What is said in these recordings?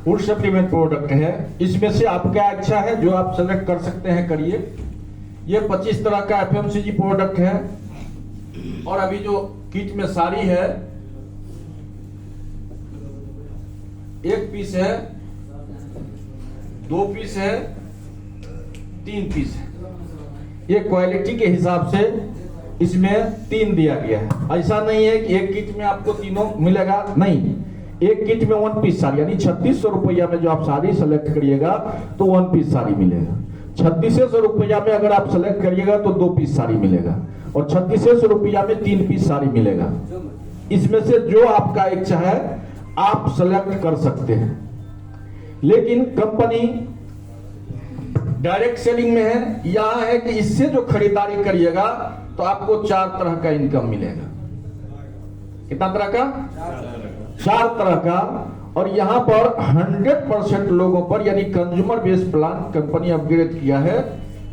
Food supplement product है। इसमें से आप क्या इच्छा है जो आप सेलेक्ट कर सकते हैं, करिए। ये 25 तरह का एफएमसीजी प्रोडक्ट है। और अभी जो किट में सारी है, 1 पीस है, 2 पीस है, 3 पीस है। ये क्वालिटी के हिसाब से इसमें 3 दिया गया है। ऐसा नहीं है कि एक किट में आपको तीनों मिलेगा, नहीं। एक किट में 1 पीस साड़ी, यानी 3600 रुपया में जो आप साड़ी सेलेक्ट करिएगा तो 1 पीस साड़ी मिलेगा। 3600 रुपया में अगर आप सेलेक्ट करिएगा तो 2 पीस साड़ी मिलेगा, और 3600 रुपया में 3 पीस साड़ी मिलेगा। इसमें से जो आपका इच्छा है आप सेलेक्ट कर सकते हैं। लेकिन कंपनी डायरेक्ट सेलिंग में है, यहां है कि इससे जो खरीदारी करिएगा तो आपको 4 तरह का इनकम मिलेगा। कितना तरह का? 4 तरह का। और यहां पर 100% लोगों पर, यानी consumer base plan company upgrade किया है।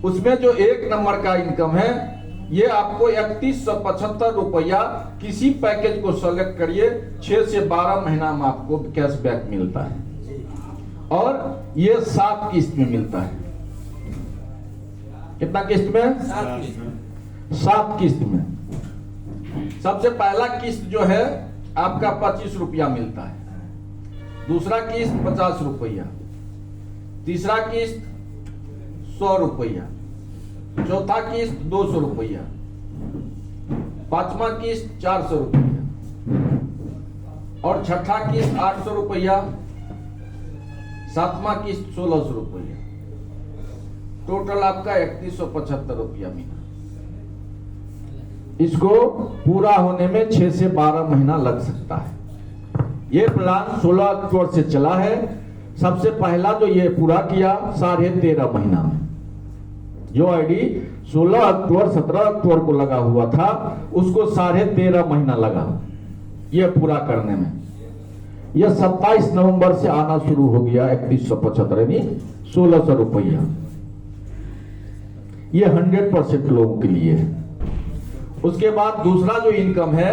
उसमें जो 1 नंबर का इनकम है, ये आपको 3175 रुपया किसी पैकेज को सेलेक्ट करिए, 6 से 12 महीना में आपको कैशबैक मिलता है। और ये 7 किस्त में मिलता है। कितना किस्त में? 7 किस्त में। सबसे पहला किस्त जो है आपका 25 रुपया मिलता है, दूसरा किस्त 50 रुपया, तीसरा किस्त 100 रुपया, चौथा किस्त 200 रुपया, 5वां किस्त 400 रुपया, और छठा किस्त 800 रुपया, 7वां किस्त 1600 रुपया। टोटल आपका 3175 रुपया मिला। इसको पूरा होने में 6 से 12 महीना लग सकता है। ये प्लान 16 अक्टूबर से चला है। सबसे पहला जो ये पूरा किया 13.5 महीना में, जो आईडी 16 अक्टूबर 17 अक्टूबर को लगा हुआ था, उसको 13.5 महीना लगा ये पूरा करने में। यह 27 नवंबर से आना शुरू हो गया 3175, यानी 1600 रुपया। ये 100% लोगों के लिए है। उसके बाद दूसरा जो इनकम है,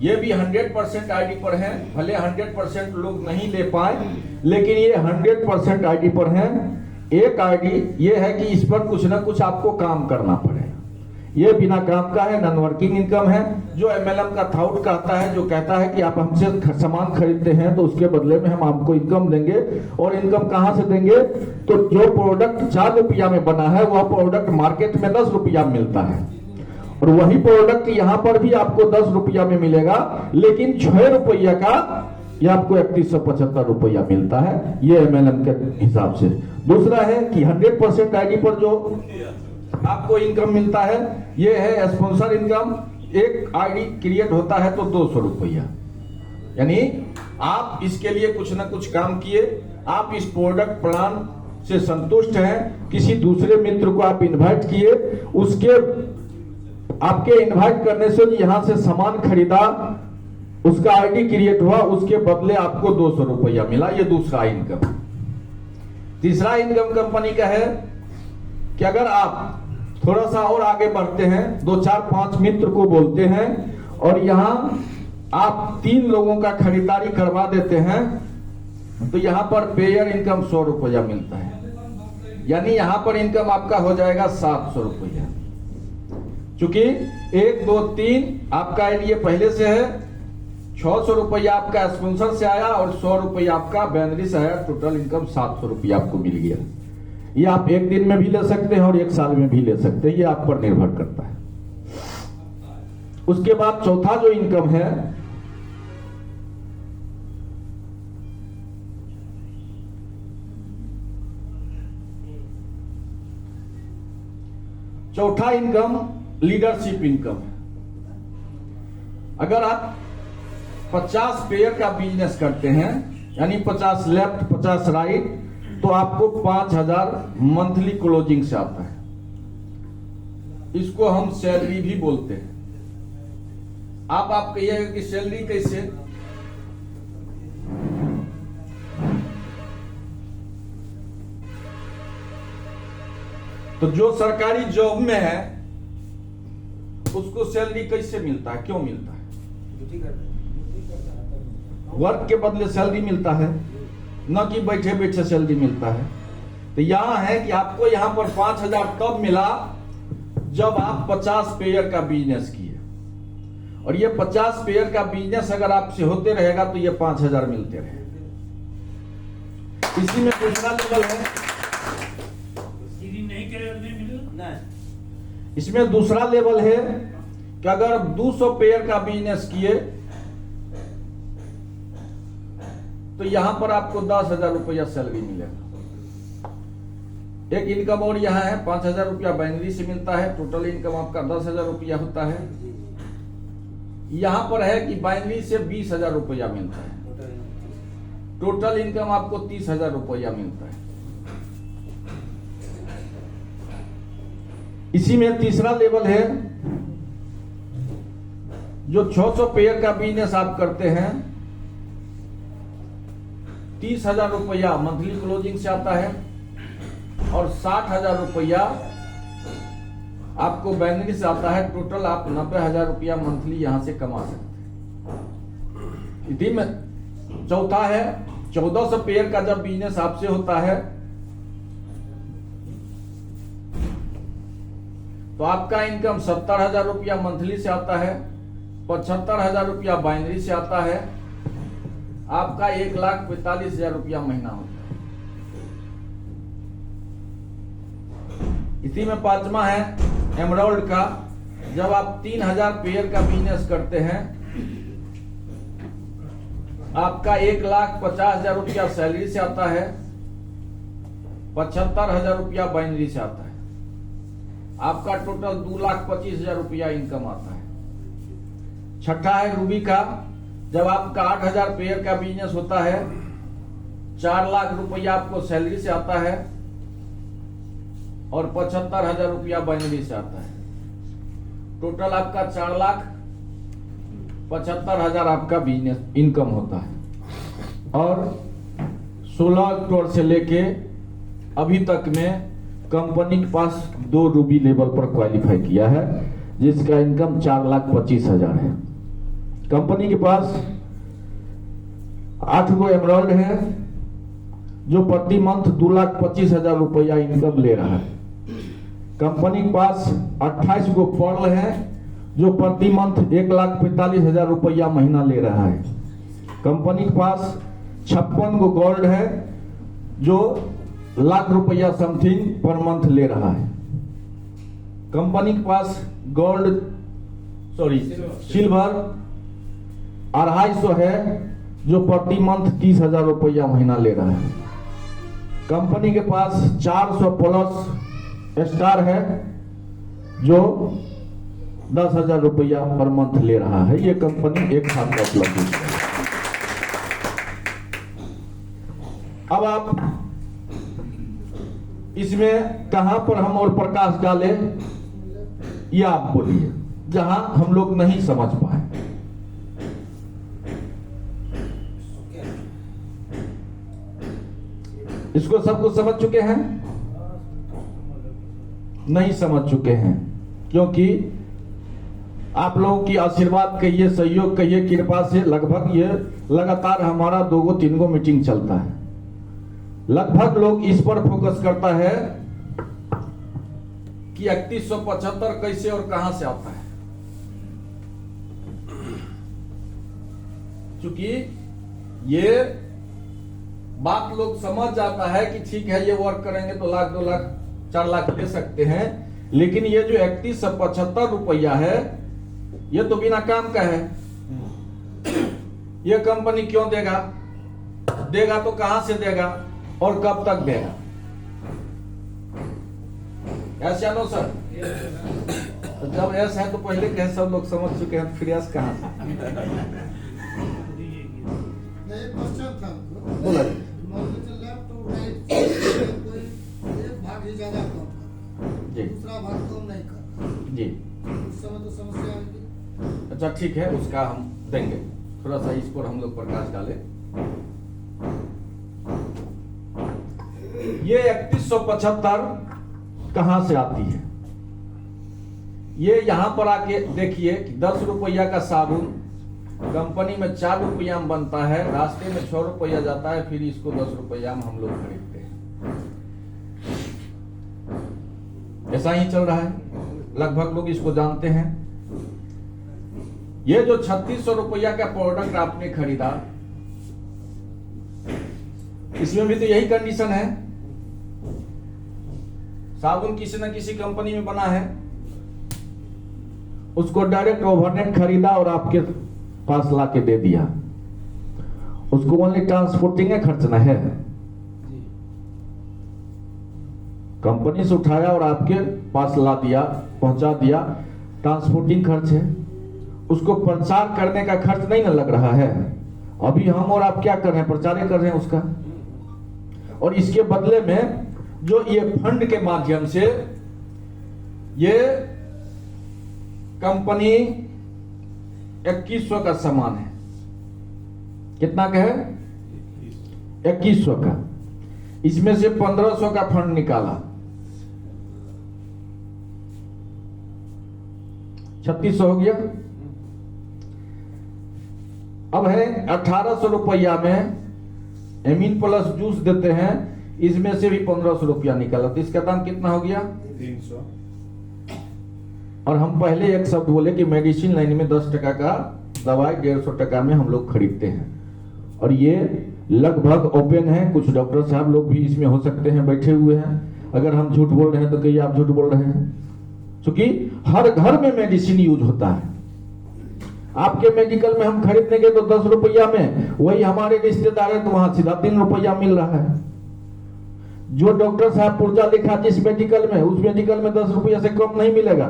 ये भी 100% आईडी पर है। भले 100% लोग नहीं ले पाए, लेकिन ये 100% आईडी पर है। एक आईडी ये है कि इस पर कुछ ना कुछ आपको काम करना पड़ेगा। ये बिना काम का है, नॉन वर्किंग इनकम है। जो एमएलएम का थाउट कहता है, जो कहता है कि आप हमसे सामान खरीदते हैं तो उसके बदले में हम आपको इनकम देंगे। और इनकम कहां से देंगे? तो जो प्रोडक्ट 4 रुपया में बना है, वह प्रोडक्ट मार्केट में 10 रुपया में मिलता है, और वही प्रोडक्ट यहां पर भी आपको 10 रुपया में मिलेगा, लेकिन 6 रुपया का यह आपको 3175 रुपया मिलता है, ये एमएलएम के हिसाब से। दूसरा है कि 100% आईडी पर जो आपको इनकम मिलता है, ये है स्पॉन्सर इनकम। एक आईडी क्रिएट होता है तो 200 रुपया, यानी आप इसके लिए कुछ ना कुछ काम किए, आप इस प्रोडक्ट प्लान से संतुष्ट हैं, किसी दूसरे मित्र को आप इनवाइट किए, उसके आपके इनवाइट करने से यहां से सामान खरीदा, उसका आईडी क्रिएट हुआ, उसके बदले आपको 200 रुपया मिला। ये दूसरा इनकम। तीसरा इनकम कंपनी का है कि अगर आप थोड़ा सा और आगे बढ़ते हैं, 2, 4, 5 मित्र को बोलते हैं और यहां आप 3 लोगों का खरीदारी करवा देते हैं, तो यहां पर पेयर इनकम 100 रुपया मिलता है। यानी यहां पर इनकम आपका हो जाएगा 700 रुपया। चूंकि 1, 2, 3 आपका लिए पहले से है, 600 रुपया आपका स्पॉन्सर से आया और 100 रुपया आपका बैनरी से आया। टोटल इनकम 700 रुपया आपको मिल गया। ये आप 1 दिन में भी ले सकते हैं और 1 साल में भी ले सकते हैं, ये आप पर निर्भर करता है। उसके बाद चौथा जो इनकम है, चौथा इनकम लीडरशिप इनकम है। अगर आप 50 पेयर का बिजनेस करते हैं, यानी 50 लेफ्ट 50 राइट, तो आपको 5000 मंथली क्लोजिंग से आता है। इसको हम सैलरी भी बोलते हैं। आप कहिएगा कि सैलरी कैसे? तो जो सरकारी जॉब में है उसको सैलरी कैसे मिलता है, क्यों मिलता है? वर्क के बदले सैलरी मिलता है, न कि बैठे बैठे सैलरी मिलता है। तो यहाँ है कि आपको यहाँ पर 5,000 तब मिला जब आप 50 पेयर का बिजनेस किए, और ये 50 पेयर का बिजनेस अगर आपसे होते रहेगा तो ये 5,000 मिलते रहेगा। इसी में दूसरा लेवल है, इसमें दूसरा लेवल है कि अगर 200 पेयर का बिजनेस किए तो यहां पर आपको 10,000 रुपया सैलरी मिलेगा। एक इनकम और यहां है, 5,000 रुपया बाइनरी से मिलता है, टोटल इनकम आपका 10,000 रुपया होता है। यहां पर है कि बाइनरी से 20,000 रुपया मिलता है, टोटल इनकम आपको 30,000 रुपया मिलता है। इसी में तीसरा लेवल है, जो 600 पेयर का बिजनेस आप करते हैं, 30,000 रुपया मंथली क्लोजिंग से आता है और 60,000 रुपया आपको बाइनरी से आता है। टोटल आप 90,000 रुपया मंथली यहां से कमा सकते हैं। इसी में चौथा है, 1400 पेयर का जब बिजनेस आपसे होता है तो आपका इनकम 70,000 रुपया मंथली से आता है, 75,000 रुपया बाइनरी से आता है, आपका 1,45,000 रुपया महीना होता है। इसी में पांचवा है एमराल्ड का, जब आप 3,000 पेयर का बिजनेस करते हैं, आपका 1,50,000 रुपया सैलरी से आता है, 75,000 रुपया बाइनरी से आता है, आपका टोटल 2,25,000 रुपया इनकम आता है। छठा है रूबी का, जब आपका 8,000 पेयर का बिजनेस होता है, 4 लाख रुपया आपको सैलरी से आता है और 75,000 रुपया बाइनरी से आता है। टोटल आपका 4,75,000 आपका बिजनेस इनकम होता है। और 16 अक्टूबर से लेके अभी तक में कंपनी के पास 2 रूबी लेवल पर क्वालिफाई किया है, जिसका इनकम 4,25,000 है। कंपनी के पास 8 गो एमराल्ड है, जो प्रति मंथ 2,25,000 रुपया इनकम ले रहा है। कंपनी के पास 28 गो पर्ल है, जो प्रति मंथ 1,45,000 रुपया महीना ले रहा है। कंपनी के पास 56 गो गोल्ड है, जो लाख रुपया समथिंग पर मंथ ले रहा है। कंपनी के पास सिल्वर 250 है, जो प्रति मंथ 30,000 रुपया महीना ले रहा है। कंपनी के पास 400 प्लस स्टार है, जो 10,000 रुपया पर मंथ ले रहा है। ये कंपनी एक साथ का उपलब्धि है। अब आप इसमें कहां पर हम और प्रकाश डालें, ये आप बोलिए, जहां हम लोग नहीं समझ पाए। इसको सबको समझ चुके हैं? नहीं समझ चुके हैं, क्योंकि आप लोगों की आशीर्वाद कहिए, सहयोग कहिए, कृपा से लगभग ये लगातार हमारा 2-3 मीटिंग चलता है। लगभग लोग इस पर फोकस करता है कि 3175 कैसे और कहां से आता है। चूंकि ये बात लोग समझ जाता है कि ठीक है, ये वर्क करेंगे तो 1,00,000, 2,00,000, 4,00,000 ले सकते हैं, लेकिन ये जो 3175 रुपया है, ये तो बिना काम का है। ये कंपनी क्यों देगा? देगा तो कहां से देगा और कब तक देगा? ऐसा नो सर? तो जब ऐसा है तो पहले कहे सब लोग समझ चुके हैं, फिर ऐसा कहां से? बोला जी, दूसरा भाग कम नहीं कर जी, उस समय तो समस्या आएगी। अच्छा ठीक है, उसका हम देंगे, थोड़ा सा इस पर हम लोग प्रकाश डालें। ये 3175 कहां से आती है? ये यहां पर आके देखिए कि 10 रुपया का साबुन कंपनी में 4 रुपया में बनता है, रास्ते में 6 रुपया जाता है, फिर इसको 10 रुपया में हम लोग खरीदते हैं। ऐसा ही चल रहा है, लगभग लोग इसको जानते हैं। ये जो 3600 रुपया का प्रोडक्ट आपने खरीदा, इसमें भी तो यही कंडीशन है। साबुन किसी न किसी कंपनी में बना है, उसको डायरेक्ट ओवरनेट खरीदा और आपके पास ला के दे दिया, उसको ओनली ट्रांसपोर्टिंग है, खर्च न है। कंपनी से उठाया और आपके पास ला दिया, पहुंचा दिया, ट्रांसपोर्टिंग खर्च है। उसको प्रचार करने का खर्च नहीं ना लग रहा है। अभी हम और आप क्या कर रहे हैं, प्रचार कर रहे हैं उसका। और इसके बदले में जो ये फंड के माध्यम से ये कंपनी 2100 का सामान है, कितना का है? 2100 का। इसमें से 1500 का फंड निकाला, 3600 हो गया। अब है 1800 रुपया में एमीन प्लस जूस देते हैं, इसमें से भी 1500 रुपया निकाला, तो इसका दाम कितना हो गया? 300। और हम पहले एक शब्द बोले कि मेडिसिन लाइन में 10 टका का दवाई 150 टका में हम लोग खरीदते हैं, और ये लगभग ओपन है। कुछ डॉक्टर साहब लोग भी इसमें हो सकते हैं बैठे हुए हैं। अगर हम झूठ बोल रहे हैं तो कहिए आप झूठ बोल रहे हैं, क्योंकि हर घर में मेडिसिन यूज होता है। आपके मेडिकल में हम खरीदने के तो 10 रुपया में, वही हमारे रिश्तेदार है तो वहां सीधा 3 रुपया मिल रहा है। जो डॉक्टर साहब पुर्जा लिखा जिस मेडिकल में, उस मेडिकल में 10 रुपया से कम नहीं मिलेगा।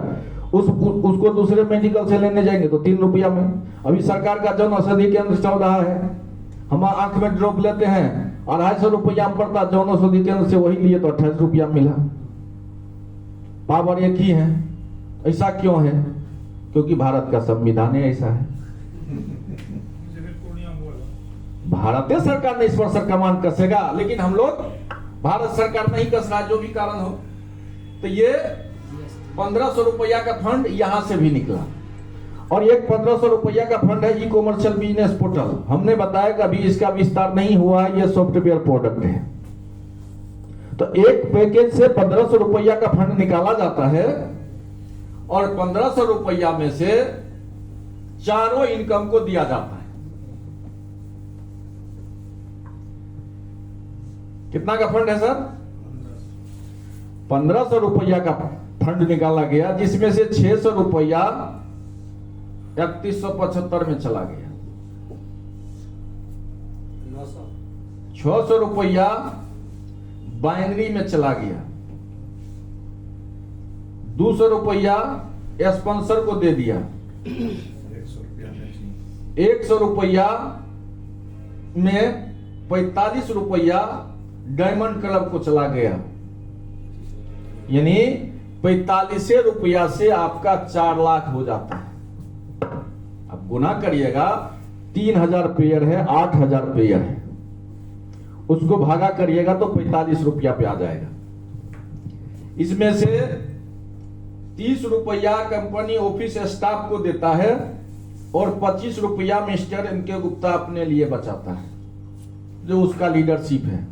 उसको दूसरे मेडिकल से लेने जाएंगे तो 3 रुपया में। अभी सरकार का जन औषधि केंद्र चल रहा है, हम आंख में ड्रॉप लेते हैं 250 रुपया में पड़ता, जन औषधि केंद्र से वही लिए तो 28 रुपया मिला। पावर एक ही है। ऐसा क्यों है? क्योंकि भारत का संविधान ऐसा है। भारतीय सरकार ने इस पर कमान कसेगा, लेकिन हम लोग, भारत सरकार नहीं कस रहा, जो भी कारण हो। तो ये 1500 रुपया का फंड यहां से भी निकला, और एक 1500 रुपया का फंड है ई कॉमर्शियल बिजनेस पोर्टल। हमने बताया कि अभी इसका विस्तार नहीं हुआ है, ये सॉफ्टवेयर प्रोडक्ट है। तो एक पैकेज से 1500 रुपया का फंड निकाला जाता है, और 1500 रुपया में से चारों इनकम को दिया जाता है। कितना का फंड है सर? 1500 रुपया का फंड निकाला गया, जिसमें से 600 रुपया 3175 में चला गया, 600 रुपया बाइनरी में चला गया, 200 रुपया स्पॉन्सर को दे दिया, 100 रुपया में 45 रुपया डायमंड क्लब को चला गया। यानी 45 रुपया से आपका 4 लाख हो जाता है। अब गुना करिएगा, 3000 पेयर है, 8000 पेयर है, उसको भागा करिएगा तो 45 रुपया पे आ जाएगा। इसमें से 30 रुपया कंपनी ऑफिस स्टाफ को देता है, और 25 रुपया मिस्टर इनके गुप्ता अपने लिए बचाता है, जो उसका लीडरशिप है।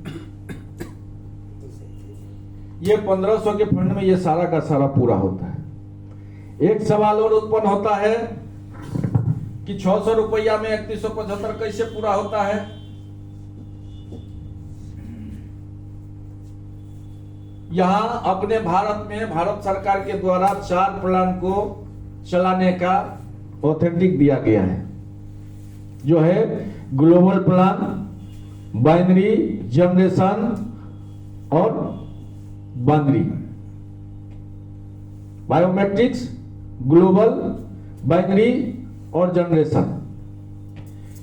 ये 1500 के फंड में ये सारा का सारा पूरा होता है। एक सवाल और उत्पन्न होता है कि 600 रुपया में 3175 कैसे पूरा होता है? यहां अपने भारत में भारत सरकार के द्वारा 4 प्लान को चलाने का ऑथेंटिक दिया गया है, जो है ग्लोबल प्लान, बाइनरी, जनरेशन और बाइनरी। बायोमेट्रिक्स, ग्लोबल, बाइनरी और जनरेशन,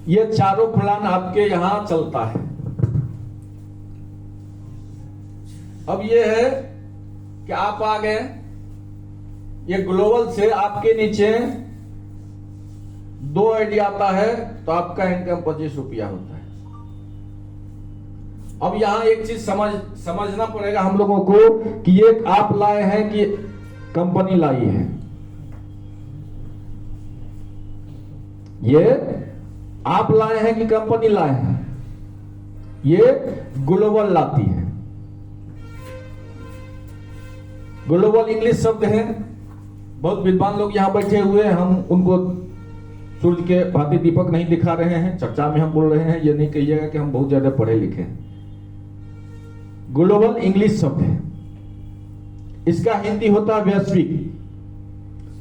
ये चारों प्लान आपके यहां चलता है। अब ये है कि आप आ गए, ये ग्लोबल से आपके नीचे 2 आईडी आता है, तो आपका इनकम 25 रुपया होता है। अब यहां एक चीज समझना पड़ेगा हम लोगों को कि ये आप लाए हैं कि कंपनी लाई है। ये आप लाए हैं कि कंपनी लाए हैं? ये ग्लोबल लाती है। ग्लोबल इंग्लिश शब्द है, बहुत विद्वान लोग यहां बैठे हुए हैं, हम उनको सूर्य के भांति दीपक नहीं दिखा रहे हैं, चर्चा में हम बोल रहे हैं, ये नहीं कहिएगा कि हम बहुत ज्यादा पढ़े लिखे हैं। ग्लोबल इंग्लिश शब्द है, इसका हिंदी होता है वैश्विक,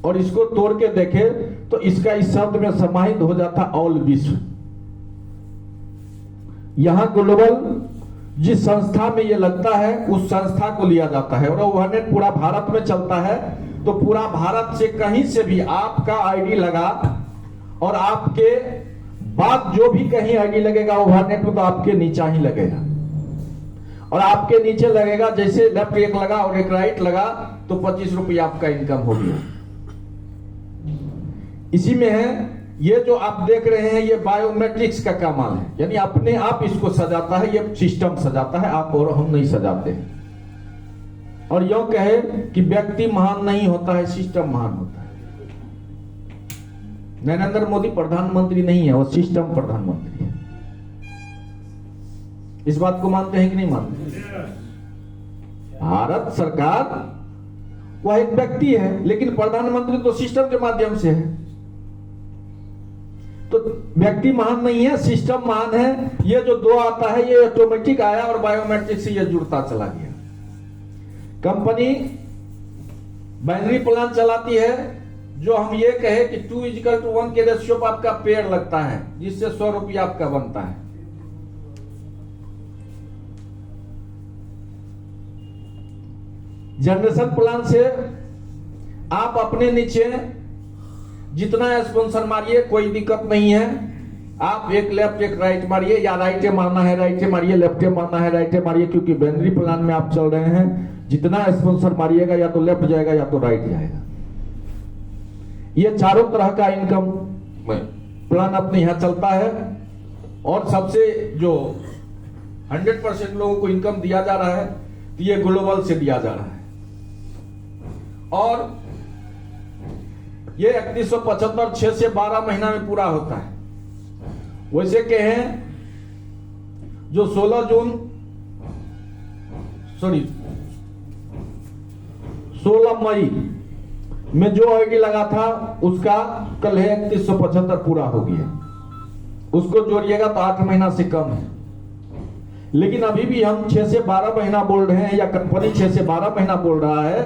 और इसको तोड़ के देखे तो इसका इस शब्द में समाहित हो जाता ऑल विश्व। यहां ग्लोबल जिस संस्था में ये लगता है उस संस्था को लिया जाता है, और ओवरनेट पूरा भारत में चलता है, तो पूरा भारत से कहीं से भी आपका आईडी लगा और आपके बाद जो भी कहीं आईडी लगेगा ओवरनेट में, तो आपके नीचे ही लगेगा, और आपके नीचे लगेगा जैसे लेफ्ट एक लगा और एक राइट लगा तो 25 रुपया आपका इनकम हो गया। इसी में है ये जो आप देख रहे हैं, ये बायोमेट्रिक्स का कमाल है, यानी अपने आप इसको सजाता है, ये सिस्टम सजाता है, आप और हम नहीं सजाते हैं। और यूं कहे कि व्यक्ति महान नहीं होता है, सिस्टम महान होता है। नरेंद्र मोदी प्रधानमंत्री नहीं है, वो सिस्टम प्रधानमंत्री है। इस बात को मानते हैं कि नहीं मानते? भारत सरकार वह एक व्यक्ति है, लेकिन प्रधानमंत्री तो सिस्टम के माध्यम से है। तो व्यक्ति महान नहीं है, सिस्टम महान है। ये जो दो आता है ये ऑटोमेटिक आया और बायोमेट्रिक से ये जुड़ता चला गया। कंपनी बाइनरी प्लान चलाती है, जो हम ये कहे कि 2:1 के रेशियो पर आपका पेड़ लगता है, जिससे 100 रुपया आपका बनता है। जनरेशन प्लान से आप अपने नीचे जितना स्पॉन्सर मारिए कोई दिक्कत नहीं है, आप एक लेफ्ट एक राइट मारिए, या राइटे मारना है राइटे मारिए, लेफ्टे मारना है राइटे मारिए, क्योंकि बाइनरी प्लान में आप चल रहे हैं, जितना स्पॉन्सर मारिएगा या तो लेफ्ट जाएगा या तो राइट जाएगा। ये चारों तरह का इनकम प्लान अपने यहां चलता है, और सबसे जो 100% लोगों को इनकम दिया जा रहा है, तो ये ग्लोबल से दिया जा रहा है। और ये 3175 6 से 12 महीना में पूरा होता है। वैसे कहें जो 16 मई में जो आईडी लगा था उसका कल है 3175 पूरा हो गया, उसको जोड़िएगा तो 8 महीना से कम है। लेकिन अभी भी हम 6 से 12 महीना बोल रहे हैं, या कंपनी 6 से 12 महीना बोल रहा है,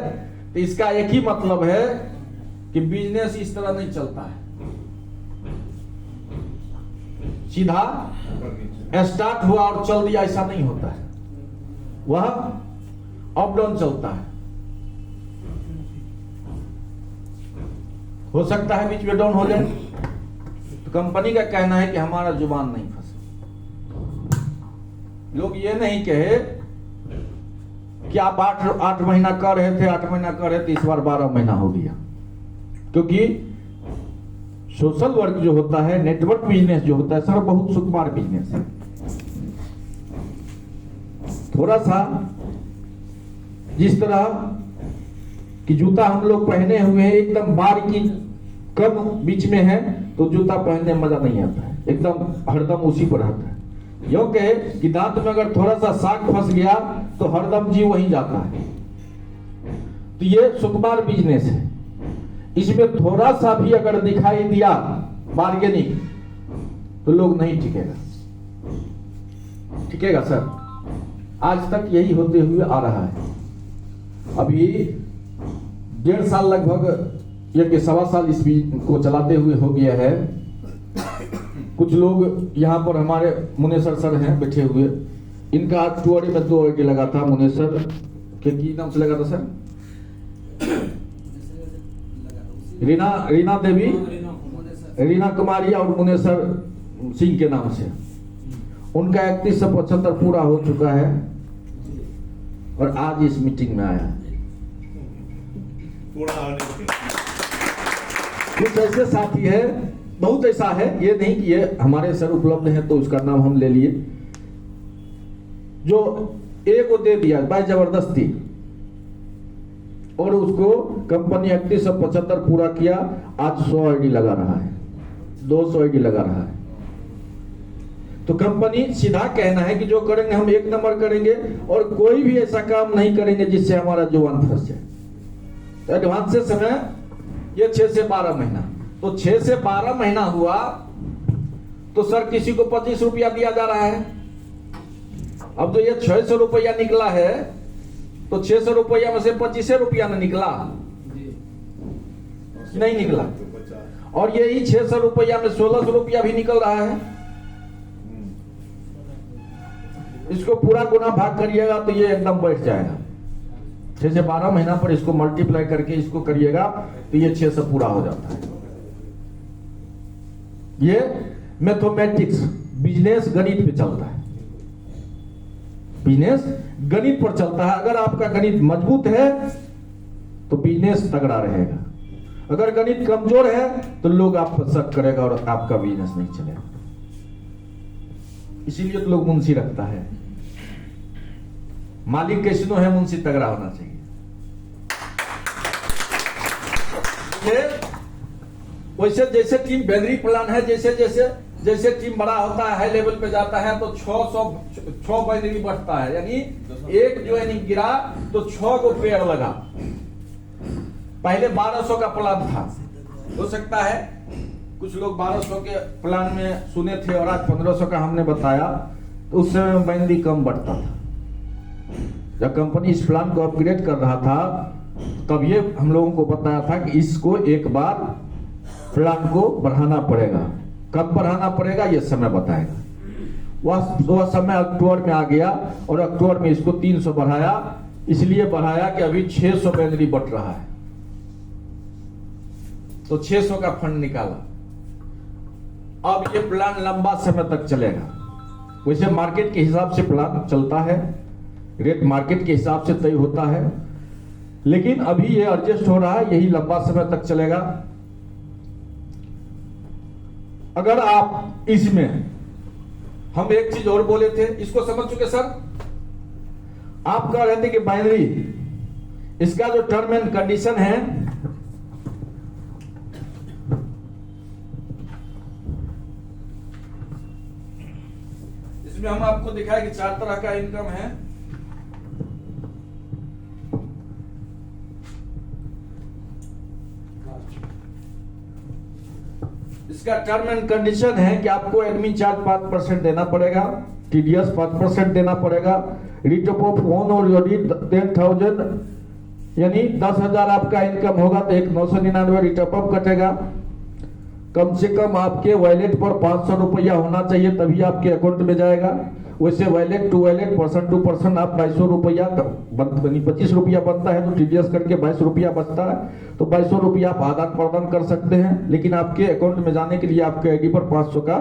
तो इसका एक ही मतलब है कि बिजनेस इस तरह नहीं चलता है, सीधा स्टार्ट हुआ और चल दिया, ऐसा नहीं होता है। वह अप डाउन चलता है, हो सकता है बीच में डाउन हो जाए। तो कंपनी का कहना है कि हमारा जुबान नहीं फंसे। लोग ये नहीं कहे कि आप 8 महीना कर रहे थे, 8 महीना कर रहे थे, इस बार 12 महीना हो गया। क्योंकि सोशल वर्क जो होता है, नेटवर्क बिजनेस जो होता है सर, बहुत सुकुमार बिजनेस है। थोड़ा सा जिस तरह कि जूता हम लोग पहने हुए हैं, एकदम बारीकी कम बीच में है, तो जूता पहनने में मजा नहीं आता है, एकदम हरदम उसी पर रहता है। यो कहे कि दांत में अगर थोड़ा सा साग फंस गया तो हरदम जी वहीं जाता है। तो ये सुकुमार बिजनेस है, इसमें थोड़ा सा भी अगर दिखाई दिया बार्गेनिंग तो लोग नहीं टिकेगा सर। आज तक यही होते हुए आ रहा है। अभी 1.5 साल लगभग, या 1.25 साल इस को चलाते हुए हो गया है। कुछ लोग यहाँ पर हमारे मुनेसर सर हैं बैठे हुए, इनका आज टुअरी में 2 आईडी लगा था। मुनेसर के की नाम से लगा था सर? रीना देवी, रीना कुमारी और मुनेसर सिंह के नाम से। उनका 3175 पूरा हो चुका है और आज इस मीटिंग में आया। कुछ ऐसे साथी है, बहुत ऐसा है, ये नहीं कि ये हमारे सर उपलब्ध है तो उसका नाम हम ले लिए, जो एक को दे दिया बाय जबरदस्ती, और उसको कंपनी 3175 पूरा किया। आज 100 आईडी लगा रहा है, 200 आईडी लगा रहा है। तो कंपनी सीधा कहना है कि जो करेंगे हम एक नंबर करेंगे और कोई भी ऐसा काम नहीं करेंगे जिससे हमारा जुबान फंस जाए। तो एडवांस से समय ये 6 से 12 महीना, तो 6 से 12 महीना हुआ तो सर किसी को 25 रुपया दिया जा रहा है। अब जो ये 600 रुपया निकला है तो 600 रुपया में से 25 रुपया ना निकला, नहीं निकला, और यही 600 रुपया में 1600 रुपया भी निकल रहा है। इसको पूरा गुना भाग करिएगा तो ये एकदम बैठ जाएगा। 6 से 12 महीना पर इसको मल्टीप्लाई करके इसको करिएगा तो ये 6 से पूरा हो जाता है। ये मैथमेटिक्स बिजनेस गणित पे चलता है, बिजनेस गणित पर चलता है। अगर आपका गणित मजबूत है तो बिजनेस तगड़ा रहेगा, अगर गणित कमजोर है तो लोग आप पर शक करेगा और आपका बिजनेस नहीं चलेगा। इसीलिए तो लोग मुंशी रखता है। मालिक कैसनो है, मुंशी तगड़ा होना चाहिए। वैसे जैसे टीम बैनरी प्लान है, जैसे जैसे जैसे टीम बड़ा होता है, हाई लेवल पे जाता है तो 6 बैनरी बढ़ता है, यानी एक जो यानी गिरा तो 6 को पेड़ लगा। पहले 1200 का प्लान था, हो सकता है कुछ लोग 1200 के प्लान में सुने थे और आज 1500 का हमने बताया, तो उस समय बैनरी कम बढ़ता था। जब कंपनी इस प्लान को अपग्रेड कर रहा था तब ये हम लोगों को बताया था कि इसको एक बार प्लान को बढ़ाना पड़ेगा। कब बढ़ाना पड़ेगा ये समय बताएगा। वह समय अक्टूबर में आ गया और अक्टूबर में इसको 300 बढ़ाया, इसलिए बढ़ाया कि अभी 600 बैनरी बढ़ रहा है, तो 600 का फंड निकाला। अब ये प्लान लंबा समय तक चलेगा। वैसे मार्केट के हिसाब से प्लान चलता है, रेट मार्केट के हिसाब से तय होता है, लेकिन अभी ये एडजस्ट हो रहा है, यही लंबा समय तक चलेगा। अगर आप इसमें, हम एक चीज और बोले थे, इसको समझ चुके सर? आप कह रहे थे कि बाइनरी, इसका जो टर्म एंड कंडीशन है, इसमें हम आपको दिखाए कि 4 तरह का इनकम है। इसका टर्म एंड कंडीशन है कि आपको एडमिन चार्ज 5% देना पड़ेगा, टीडीएस 5% देना पड़ेगा, रिट ऑफ ओन और योडी 10,000, यानी 10,000 आपका इनकम होगा तो एक 999 रिट ऑफ कटेगा। कम से कम आपके वॉलेट पर 500 रुपया होना चाहिए तभी आपके अकाउंट में जाएगा। वैसे wallet to wallet, person to person आप 250 रुपया 25 रुपया बनता है, तो टीडीएस करके 22 रुपया बचता है, तो 22 रुपया आप आदान प्रदान कर सकते हैं। लेकिन आपके अकाउंट में जाने के लिए आपके आईडी पर 500 का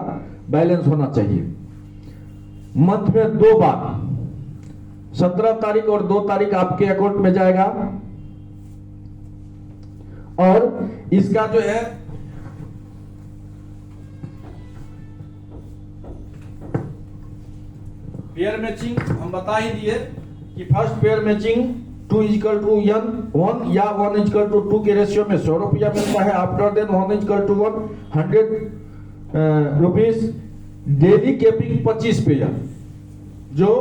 बैलेंस होना चाहिए। मंथ में 2 बार 17 तारीख और 2 तारीख आपके अकाउंट में जाएगा। और इसका जो है पेयर मैचिंग हम बता ही दिए कि फर्स्ट पेयर मैचिंग 2:1 या 1:2 के रेशियो में 100 रुपया मिलता है। After then 1:1 100 rupees. Daily capping 25 pair, जो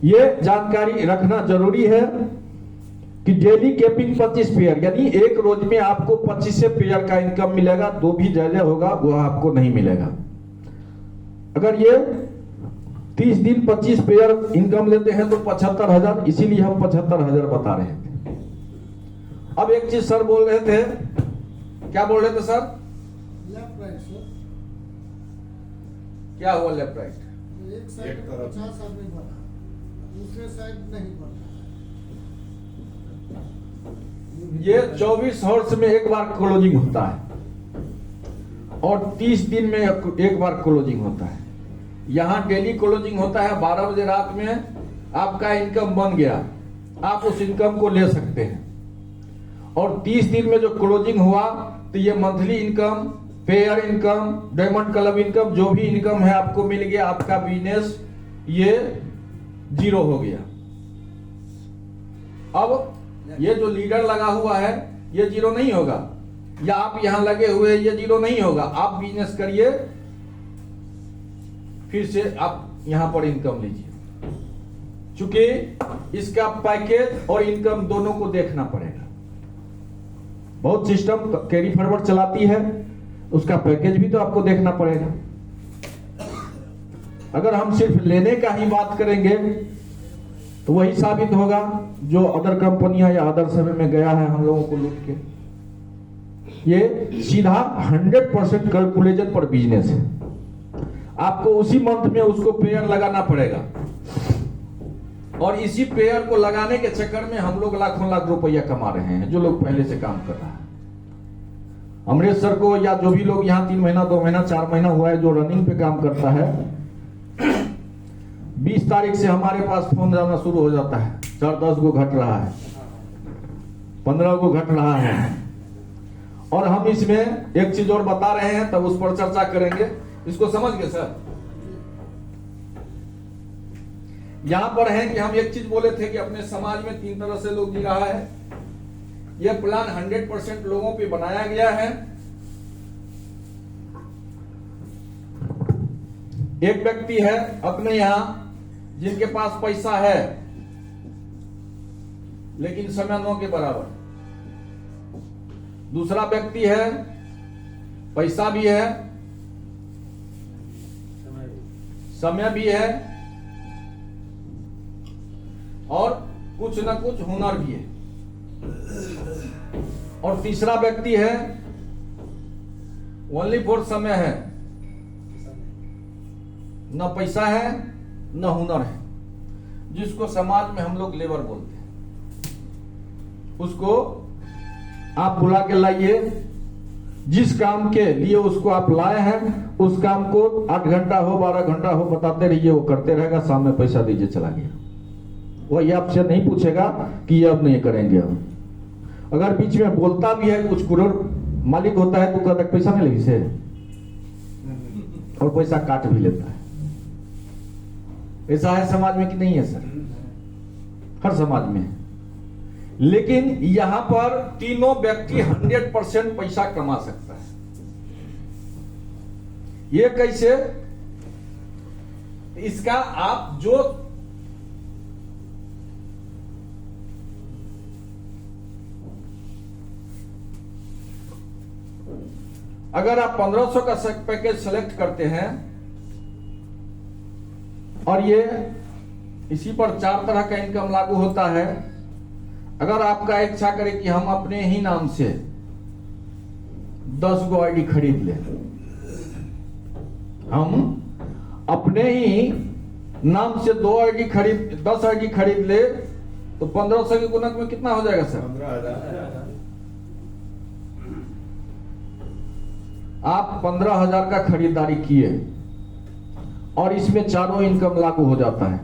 ये जानकारी रखना जरूरी है कि डेली कैपिंग 25 पेयर, यानी एक रोज में आपको 25 पेयर का इनकम मिलेगा। 2 भी ज्यादा होगा वो आपको नहीं मिलेगा। अगर ये 30 दिन 25 पेयर इनकम लेते हैं तो 75,000, इसीलिए हम 75,000 बता रहे थे। अब एक चीज सर बोल रहे थे, क्या बोल रहे थे सर? Left right sir. क्या हुआ लेफ्ट राइट? एक साइड 50 आदमी बढ़ा, दूसरे साइड नहीं बढ़ा। ये 24 हॉर्स में एक बार क्लोजिंग होता है और 30 दिन में एक बार क्लोजिंग होता है। यहां डेली क्लोजिंग होता है 12 बजे रात में। आपका इनकम बन गया, आप उस इनकम को ले सकते हैं। और 30 दिन में जो क्लोजिंग हुआ तो ये monthly income, pair income, diamond club income, जो भी इनकम है आपको मिल गया। आपका बिजनेस ये 0 हो गया। अब ये जो लीडर लगा हुआ है ये 0 नहीं होगा, या आप यहां लगे हुए ये 0 नहीं होगा। आप बिजनेस करिए, फिर से आप यहां पर इनकम लीजिए। चूंकि इसका पैकेज और इनकम दोनों को देखना पड़ेगा। बहुत सिस्टम कैरी फॉरवर्ड चलाती है, उसका पैकेज भी तो आपको देखना पड़ेगा। अगर हम सिर्फ लेने का ही बात करेंगे तो वही साबित होगा जो अदर कंपनियां या अदर समय में गया है हम लोगों को लूट के। ये सीधा 100% कैलकुलेशन पर बिजनेस है। आपको उसी मंथ में उसको पेयर लगाना पड़ेगा, और इसी पेयर को लगाने के चक्कर में हम लोग लाखों लाख रुपया कमा रहे हैं, जो लोग पहले से काम कर रहा है। अमरेश सर को या जो भी लोग यहाँ 3 महीना 2 महीना 4 महीना हुआ है जो रनिंग पे काम करता है, 20 तारीख से हमारे पास फोन जाना शुरू हो जाता है। 4-10 को घट रहा है, 15 को घट रहा है, और हम इसमें एक चीज और बता रहे हैं, तब उस पर चर्चा करेंगे। इसको समझ गए सर? यहां पर है कि हम एक चीज बोले थे कि अपने समाज में 3 तरह से लोग जी रहा है। यह प्लान 100% लोगों पे बनाया गया है। एक व्यक्ति है अपने यहां जिनके पास पैसा है लेकिन समय 9 के बराबर। दूसरा व्यक्ति है पैसा भी है, समय भी है, और कुछ ना कुछ हुनर भी है। और तीसरा व्यक्ति है ओनली फॉर समय है, न पैसा है न हुनर है, जिसको समाज में हम लोग लेबर बोलते हैं। उसको आप बुला के लाइए, जिस काम के लिए उसको आप लाए हैं उस काम को 8 घंटा हो 12 घंटा हो बताते रहिए, वो करते रहेगा। सामने पैसा दीजिए, चला गया। वो ये आपसे नहीं पूछेगा कि ये अब नहीं करेंगे हम। अगर बीच में बोलता भी है, कुछ करोड़ मालिक होता है तो कहता है पैसा नहीं लगी से, और पैसा काट भी लेता है। ऐसा है समाज में कि नहीं है सर? हर समाज में है। लेकिन यहां पर तीनों व्यक्ति 100% पैसा कमा सकता है। ये कैसे? इसका आप जो अगर आप 1500 का पैकेज सेलेक्ट करते हैं, और ये इसी पर 4 तरह का इनकम लागू होता है। अगर आपका इच्छा करे कि हम अपने ही नाम से 10 गो आईडी खरीद लें, हम अपने ही नाम से 10 आईडी खरीद ले, तो 1500 के गुणक में कितना हो जाएगा सर? 15,000। आप 15,000 का खरीदारी किए और इसमें चारों इनकम लागू हो जाता है।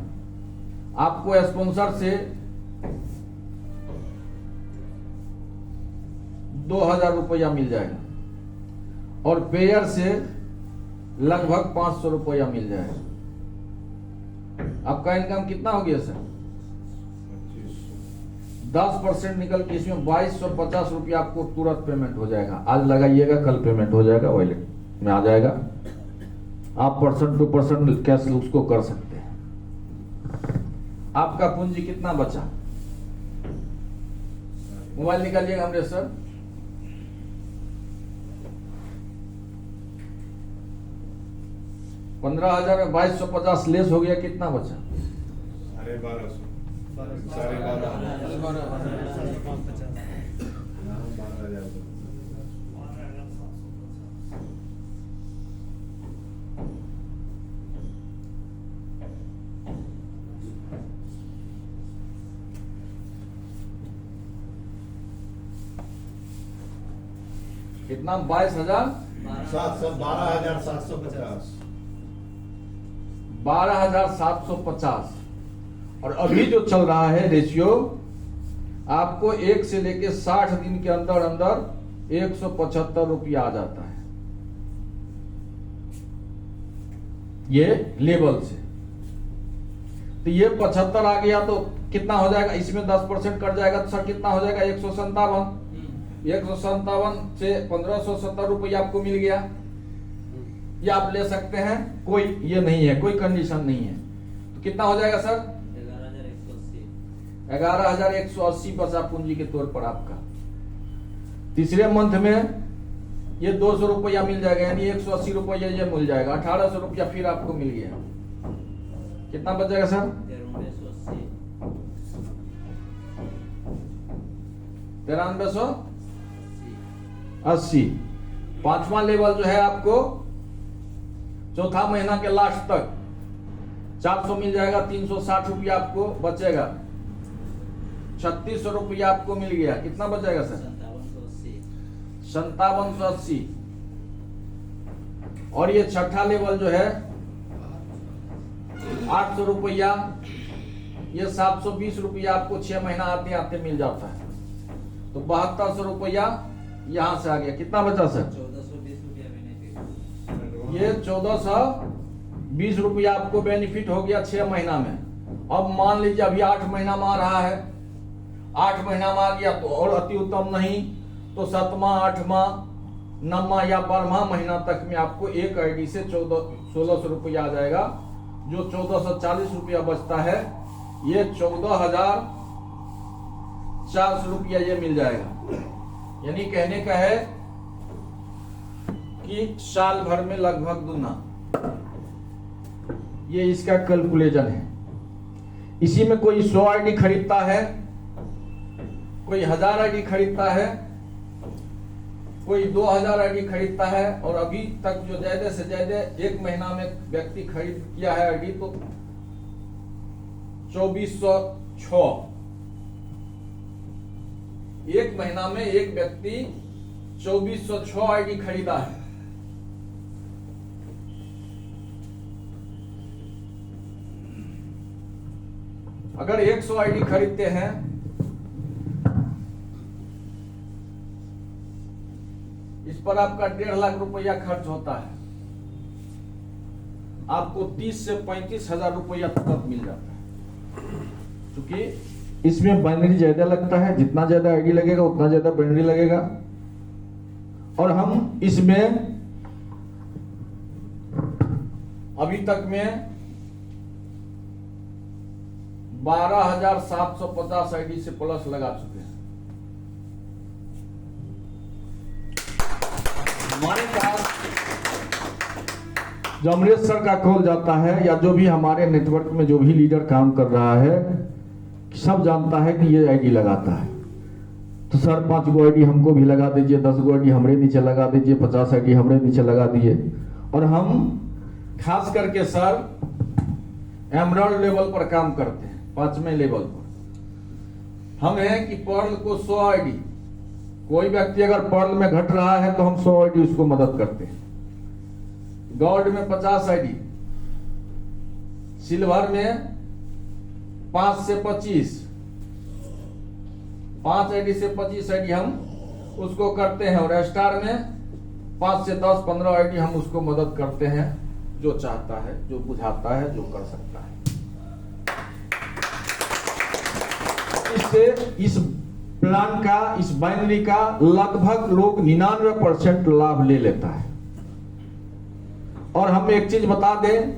आपको स्पॉन्सर से 2,000 रुपया मिल जाएगा, और पेयर से लगभग 500 रुपया मिल जाएगा। आपका इनकम कितना हो गया सर? 10% निकल के इसमें 2250 रुपया आपको तुरंत पेमेंट हो जाएगा। आज लगाइएगा, कल पेमेंट हो जाएगा, वॉलेट में आ जाएगा। आप % टू % कैश उसको कर सकते हैं। आपका पूंजी कितना बचा? मोबाइल निकालिएगा हमरे सर। $15,000 में 2250 लेस हो गया, कितना बचा? 12,500। कितना? 22,000 12,750। 12,750। और अभी जो चल रहा है रेशियो, आपको 1 से लेके 60 दिन के अंदर अंदर 175 रुपया आ जाता है, ये लेवल से। तो ये 75 आ गया तो कितना हो जाएगा? इसमें 10% कट जाएगा तो सर कितना हो जाएगा? 157। 157 से 1570 रुपया आपको मिल गया। ये आप ले सकते हैं, कोई ये नहीं है, कोई कंडीशन नहीं है। तो कितना हो जाएगा सर? 11,180 बचा पूंजी के तौर पर आपका। तीसरे मंथ में ये 200 रुपया मिल जाएगा, यानी 180 रुपया ये मिल जाएगा, 1800 रुपया फिर आपको मिल गया। कितना बच जाएगा सर? 9380। पांचवा लेवल जो है आपको चौथा महीना के लास्ट तक 400 मिल जाएगा, 360 रुपया आपको बचेगा, 3600 रुपया आपको मिल गया। कितना बच जाएगा सर? 5780। और ये छठा लेवल जो है 800 रुपया, ये 720 रुपया आपको 6 महीना आते आते मिल जाता है। तो 7200 रुपया यहां से आ गया। कितना बचा सर? 1420 रुपया बेनिफिट। ये 1420 रुपया आपको बेनिफिट हो गया 6 महीना में। अब मान लीजिए अभी 8 महीना में आ रहा है, 8 महीना में आ गया तो और अति उत्तम, नहीं तो 7वां 8वां 9वां या 12वां महीना तक में आपको एक आईडी से 1600 रुपया आ जाएगा। जो 1440 रुपया बचता है ये 14,400 रुपया ये मिल जाएगा। यानी कहने का है कि साल भर में लगभग दुना। ये इसका कैलकुलेशन है। इसी में कोई 100 आईडी खरीदता है, कोई 1000 आईडी खरीदता है, कोई 2000 आईडी खरीदता है, और अभी तक जो ज्यादा से ज्यादा एक महीना में व्यक्ति खरीद किया है आईडी तो 2406। एक महीना में एक व्यक्ति 2406 आईडी खरीदा है। अगर 100 आईडी खरीदते हैं इस पर आपका 1.5 लाख रुपया खर्च होता है, आपको 30 से 35 हजार रुपया तक मिल जाता है। क्योंकि इसमें बाइनरी ज्यादा लगता है, जितना ज्यादा आईडी लगेगा उतना ज्यादा बाइनरी लगेगा। और हम इसमें अभी तक में 12,750 आईडी से प्लस लगा चुके हैं। हमारे पास जो अमरेश सर का कॉल जाता है, या जो भी हमारे नेटवर्क में जो भी लीडर काम कर रहा है, सब जानता है कि ये आईडी लगाता है। तो सर 5 गो आईडी हमको भी लगा दीजिए, 10 गो आईडी हमरे नीचे लगा दीजिए, 50 आईडी हमरे नीचे लगा दीजिए। और हम खास करके सर एमराल्ड लेवल पर काम करते हैं, 5वें लेवल पर। हम हैं कि पर्ल को 100 आईडी, कोई व्यक्ति अगर पर्ल में घट रहा है तो हम 100 आईडी उसको मदद करते हैं। गोल्ड में 50 आईडी, सिल्वर में 5 से 25, 5 आईडी से 25 आईडी हम उसको करते हैं। और स्टार में 5 से 10, 15 आईडी हम उसको मदद करते हैं, जो चाहता है, जो बुझाता है, जो कर सकता है। इससे इस प्लान का, इस बाइनरी का लगभग लोग 99% लाभ ले लेता है। और हम एक चीज बता दें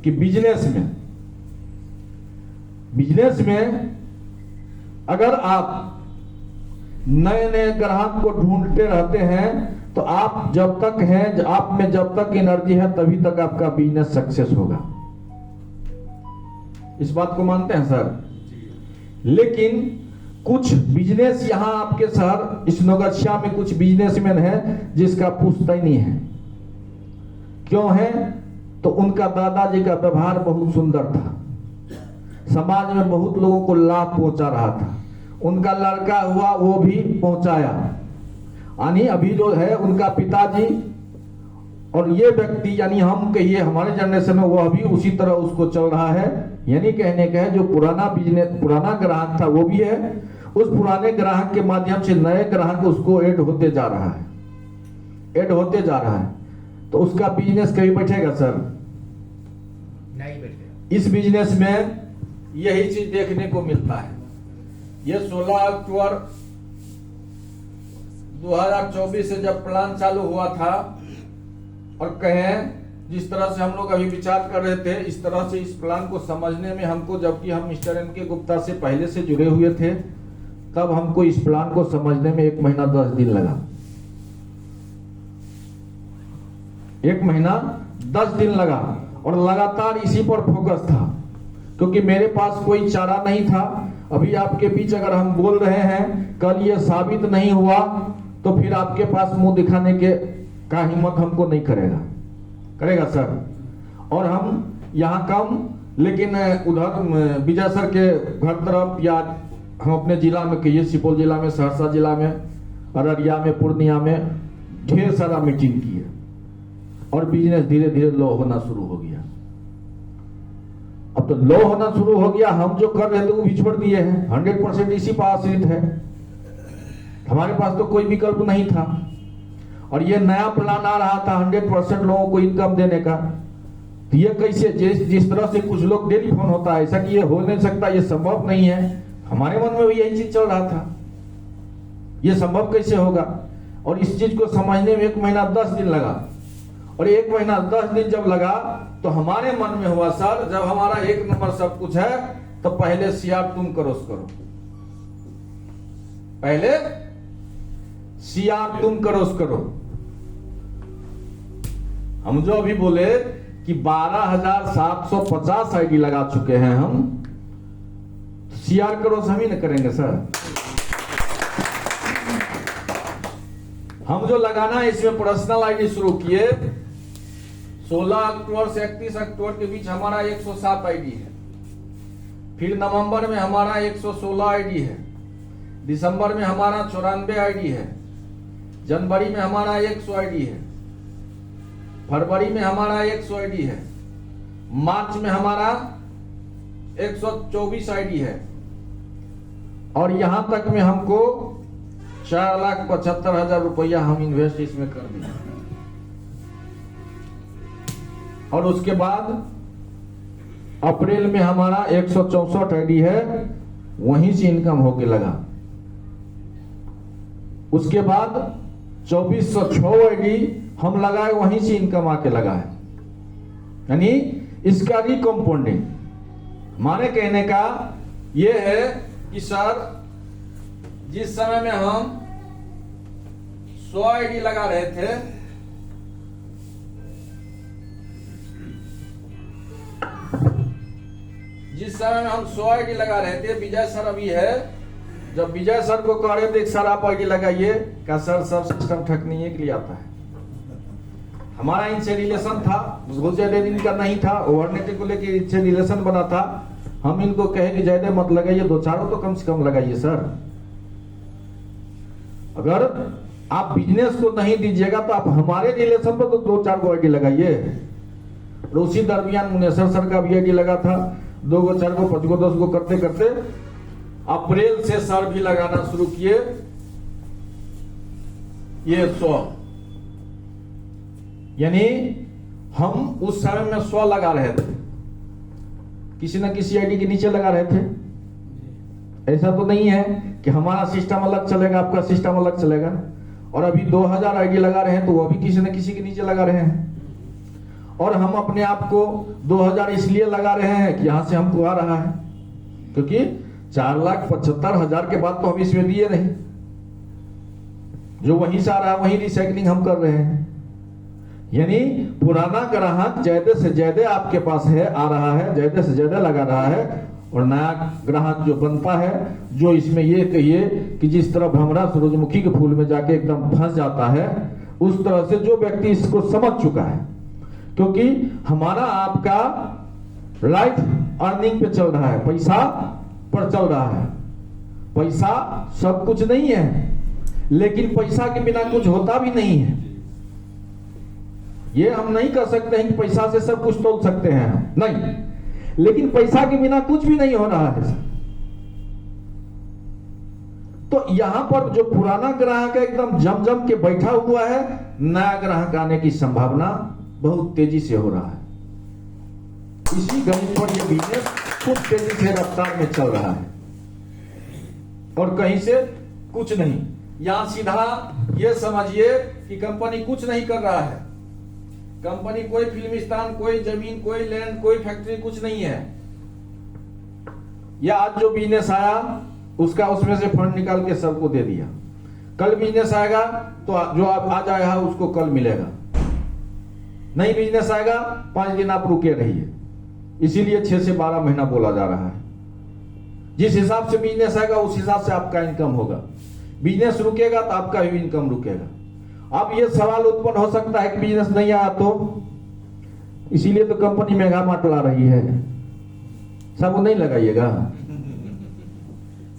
कि बिजनेस में अगर आप नए नए ग्राहक को ढूंढते रहते हैं तो आप जब तक हैं, आप में जब तक एनर्जी है तभी तक आपका बिजनेस सक्सेस होगा। इस बात को मानते हैं सर? लेकिन कुछ बिजनेस यहां आपके शहर इस नौगछिया में कुछ बिजनेसमैन है जिसका पूछता ही नहीं है। क्यों है? तो उनका दादाजी का व्यवहार बहुत सुंदर था, समाज में बहुत लोगों को लाभ पहुंचा रहा था। उनका लड़का हुआ वो भी पहुंचाया, यानी अभी जो है उनका पिताजी और ये व्यक्ति, यानी हम कहिए हमारे जनरेशन में, वो अभी उसी तरह उसको चल रहा है। यानी कहने का है जो पुराना बिजनेस, पुराना ग्राहक था वो भी है, उस पुराने ग्राहक के माध्यम से नए ग्राहक उसको ऐड होते जा रहा है, ऐड होते जा रहा है। तो उसका बिजनेस कभी बैठेगा सर? नहीं बैठेगा। इस बिजनेस में यही चीज देखने को मिलता है। ये 16 अक्टूबर 2024 से जब प्लान चालू हुआ था, और कहें जिस तरह से हम लोग अभी विचार कर रहे थे, इस तरह से इस प्लान को समझने में हमको, जबकि हम मिस्टर एन.के. गुप्ता से पहले से जुड़े हुए थे, तब हमको इस प्लान को समझने में 1 महीना 10 दिन लगा। 1 महीना 10 दिन लगा और लगातार इसी पर फोकस था, क्योंकि मेरे पास कोई चारा नहीं था। अभी आपके बीच अगर हम बोल रहे हैं, कल ये साबित नहीं हुआ तो फिर आपके पास मुंह दिखाने के का हिम्मत हमको नहीं करेगा सर। और हम यहाँ कम, लेकिन उधर विजय सर के घर तरफ, या हम अपने जिला में कहिए, सुपौल जिला में, सहरसा जिला में, अररिया में, पूर्णिया में ढेर सारा मीटिंग की है और बिजनेस धीरे धीरे लो होना शुरू हो गया। अब तो लो होना शुरू हो गया, हम जो कर रहे थे वो भी छोड़ दिए हैं। 100% इसी पर आश्रित है, हमारे पास तो कोई विकल्प नहीं था। और ये नया प्लान आ रहा था 100% लोगों को इनकम देने का, तो ये कैसे, जिस तरह से कुछ लोग डेली फोन होता है, ऐसा कि ये हो नहीं सकता, ये संभव नहीं है। हमारे मन में भी यही चीज चल रहा था, ये संभव कैसे होगा। और इस चीज को समझने में 1 महीना 10 दिन लगा। और 1 महीना 10 दिन जब लगा तो हमारे मन में हुआ, सर जब हमारा 1 नंबर सब कुछ है तो पहले सीआर तुम करो। पहले सीआर तुम करो। हम जो अभी बोले कि 12,750 आईडी लगा चुके हैं हम, सीआर करो हम ही न करेंगे सर। हम जो लगाना है इसमें पर्सनल आईडी शुरू किए। 16 अक्टूबर से 31 अक्टूबर के बीच हमारा 107 आईडी है। फिर नवंबर में हमारा 116 आईडी है। दिसंबर में हमारा 94 आईडी है। जनवरी में हमारा 100 आईडी है। फरवरी में हमारा 100 आईडी है। मार्च में हमारा 124 आईडी है। और यहां तक में हमको 4,75,000 रुपया हम इन्वेस्ट इसमें कर दिए। और उसके बाद अप्रैल में हमारा 164 आईडी है, वहीं से इनकम होके लगा। उसके बाद 2406 आईडी हम लगाए, वहीं से इनकम आके लगा है। यानी इसका रिकम्पाउंडिंग, माने कहने का यह है कि सर जिस समय में हम 100 आईडी लगा रहे थे, जिस समय में हम 100 आईडी लगा रहे थे, विजय सर अभी है, जब विजय सर को कह रहे थे सर आप आईडी लगाइए, क्या सर सब सिस्टम ठकने के लिए आता है। हमारा इनसे रिलेशन था, बहुत ज्यादा दिन का नहीं था, ओवरनेट को लेकर इनसे रिलेशन बना था। हम इनको कहे कि ज्यादा मत लगाइए, 2-4 तो कम से कम लगाइए सर। अगर आप बिजनेस को नहीं दीजिएगा तो आप हमारे रिलेशन पर तो 2-4 गो आईडी लगाइए। और उसी दरमियान मुनेश्वर सर का भी आईडी लगा था, 2 गो 4 गो 5 गो 10 गो करते करते अप्रैल से सर भी लगाना शुरू किए ये 100। यानी हम उस समय में 100 लगा रहे थे, किसी न किसी आईडी के नीचे लगा रहे थे। ऐसा तो नहीं है कि हमारा सिस्टम अलग चलेगा, आपका सिस्टम अलग चलेगा। और अभी 2000 आईडी लगा रहे हैं तो वो भी किसी न किसी के नीचे लगा रहे हैं। और हम अपने आप को 2000 इसलिए लगा रहे हैं कि यहां से हमको आ रहा है, क्योंकि 4,75,000 के बाद तो हम इसमें दिए नहीं, जो वहीं से आ रहा है वहीं रिसाइकलिंग हम कर रहे हैं। यानी पुराना ग्राहक ज्यादा से ज्यादा आपके पास है, आ रहा है, ज्यादा से ज्यादा लगा रहा है। और नया ग्राहक जो बनता है, जो इसमें ये कहिए कि जिस तरह भ्रमरा सूरजमुखी के फूल में जाके एकदम फंस जाता है, उस तरह से जो व्यक्ति इसको समझ चुका है, क्योंकि हमारा आपका लाइफ अर्निंग पे चल रहा है, पैसा पर चल रहा है। पैसा सब कुछ नहीं है, लेकिन पैसा के बिना कुछ होता भी नहीं है। ये हम नहीं कह सकते हैं कि पैसा से सब कुछ तोल सकते हैं, नहीं, लेकिन पैसा के बिना कुछ भी नहीं हो रहा है। तो यहां पर जो पुराना ग्राहक एकदम जम के बैठा हुआ है, नया ग्राहक आने की संभावना बहुत तेजी से हो रहा है। इसी गणित पर यह बिजनेस खूब तेजी से रफ्तार में चल रहा है और कहीं से कुछ नहीं। यहां सीधा यह समझिए कि कंपनी कुछ नहीं कर रहा है, कंपनी कोई फिल्मिस्तान, कोई जमीन, कोई लैंड, कोई फैक्ट्री कुछ नहीं है। या आज जो बिजनेस आया उसका उसमें से फंड निकाल के सबको दे दिया। कल बिजनेस आएगा तो जो आप आज आया है उसको कल मिलेगा। नहीं बिजनेस आएगा 5 दिन आप रुके रहिए। इसीलिए 6 से 12 महीना बोला जा रहा है। जिस हिसाब से बिजनेस आएगा उस हिसाब से आपका इनकम होगा। बिजनेस रुकेगा तो आपका भी इनकम रुकेगा। अब ये सवाल उत्पन्न हो सकता है कि बिजनेस नहीं आया तो, इसीलिए तो कंपनी मेगा मार्ट ला रही है। सब नहीं लगाइएगा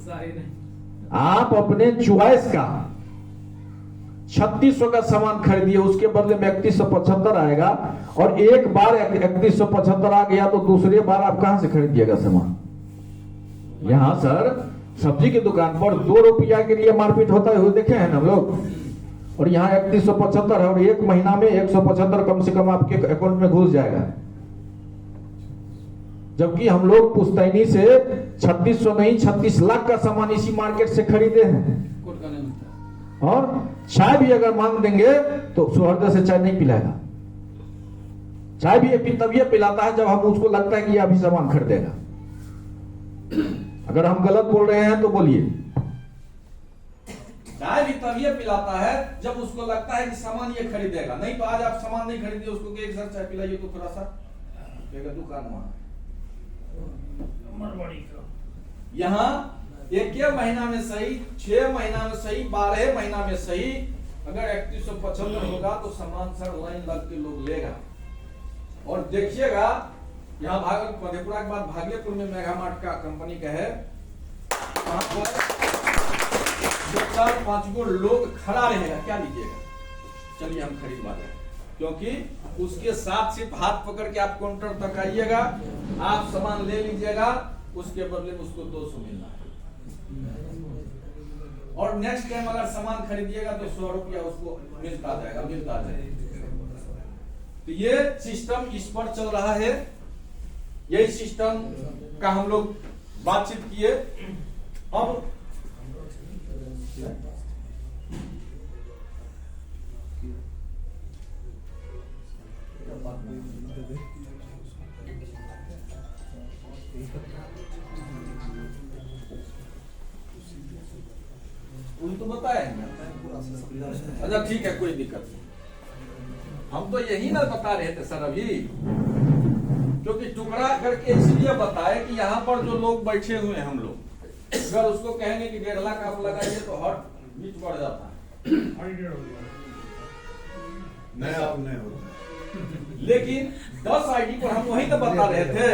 सारे नहीं। आप अपने चॉइस का 3600 का सामान खरीदिए, उसके बदले में 3175 आएगा। और एक बार 3175 आ गया तो दूसरे बार आप कहां से खरीदिएगा सामान? यहां सर सब्जी की दुकान पर 2 रुपया के लिए मारपीट होता हुए देखे हैं हम लोग। और यहाँ 3175 है और एक महीना में 175 कम से कम आपके अकाउंट में घुस जाएगा। जबकि हम लोग पुश्तैनी से 3600 नहीं 36 लाख का सामान इसी मार्केट से खरीदे हैं। और चाय भी अगर मांग देंगे तो सौहर्द से चाय नहीं पिलाएगा। चाय भी तभी पिलाता है जब हम उसको लगता है कि अभी सामान खरीदेगा। अगर हम गलत बोल रहे हैं तो बोलिए। चाय भी तभी पिलाता है जब उसको लगता है कि सामान ये खरीदेगा। नहीं तो आज आप सामान नहीं खरीदिए, उसको एक सर चाय पिलाइए तो थोड़ा सा दुकान वहां। यहाँ 1 महीना में सही, 6 महीना में सही, 12 महीना में सही, अगर 3175 होगा तो सामान सर लाइन लग के लोग लेगा। और देखिएगा यहाँ मधेपुरा के बाद भागलपुर में मेगा मार्ट का कंपनी का है। वहां पर 4-5 गो लोग खड़ा रहेगा, क्या लीजिएगा? चलिए हम खरीदवा दें। क्योंकि उसके साथ सिर्फ हाथ पकड़ के आप काउंटर तक आइएगा, आप सामान ले लीजिएगा, उसके बदले में उसको 200 मिलना है। और नेक्स्ट टाइम अगर सामान खरीदिएगा तो 100 रुपया उसको मिलता जाएगा। तो ये सिस्टम इस पर चल रहा है। यही सिस्टम का हम लोग बातचीत किए। अब उन तो बताया। अच्छा ठीक है, कोई दिक्कत नहीं। हम तो यही ना बता रहे थे सर अभी, क्योंकि टुकड़ा करके इसलिए बताए कि यहाँ पर जो लोग बैठे हुए हैं हम लोग, अगर उसको कहेंगे कि 1.5 लाख आप लगाइए तो हट बीच बढ़ जाता है। नहीं होता। लेकिन 10 आईडी पर हम वही तो बता रहे थे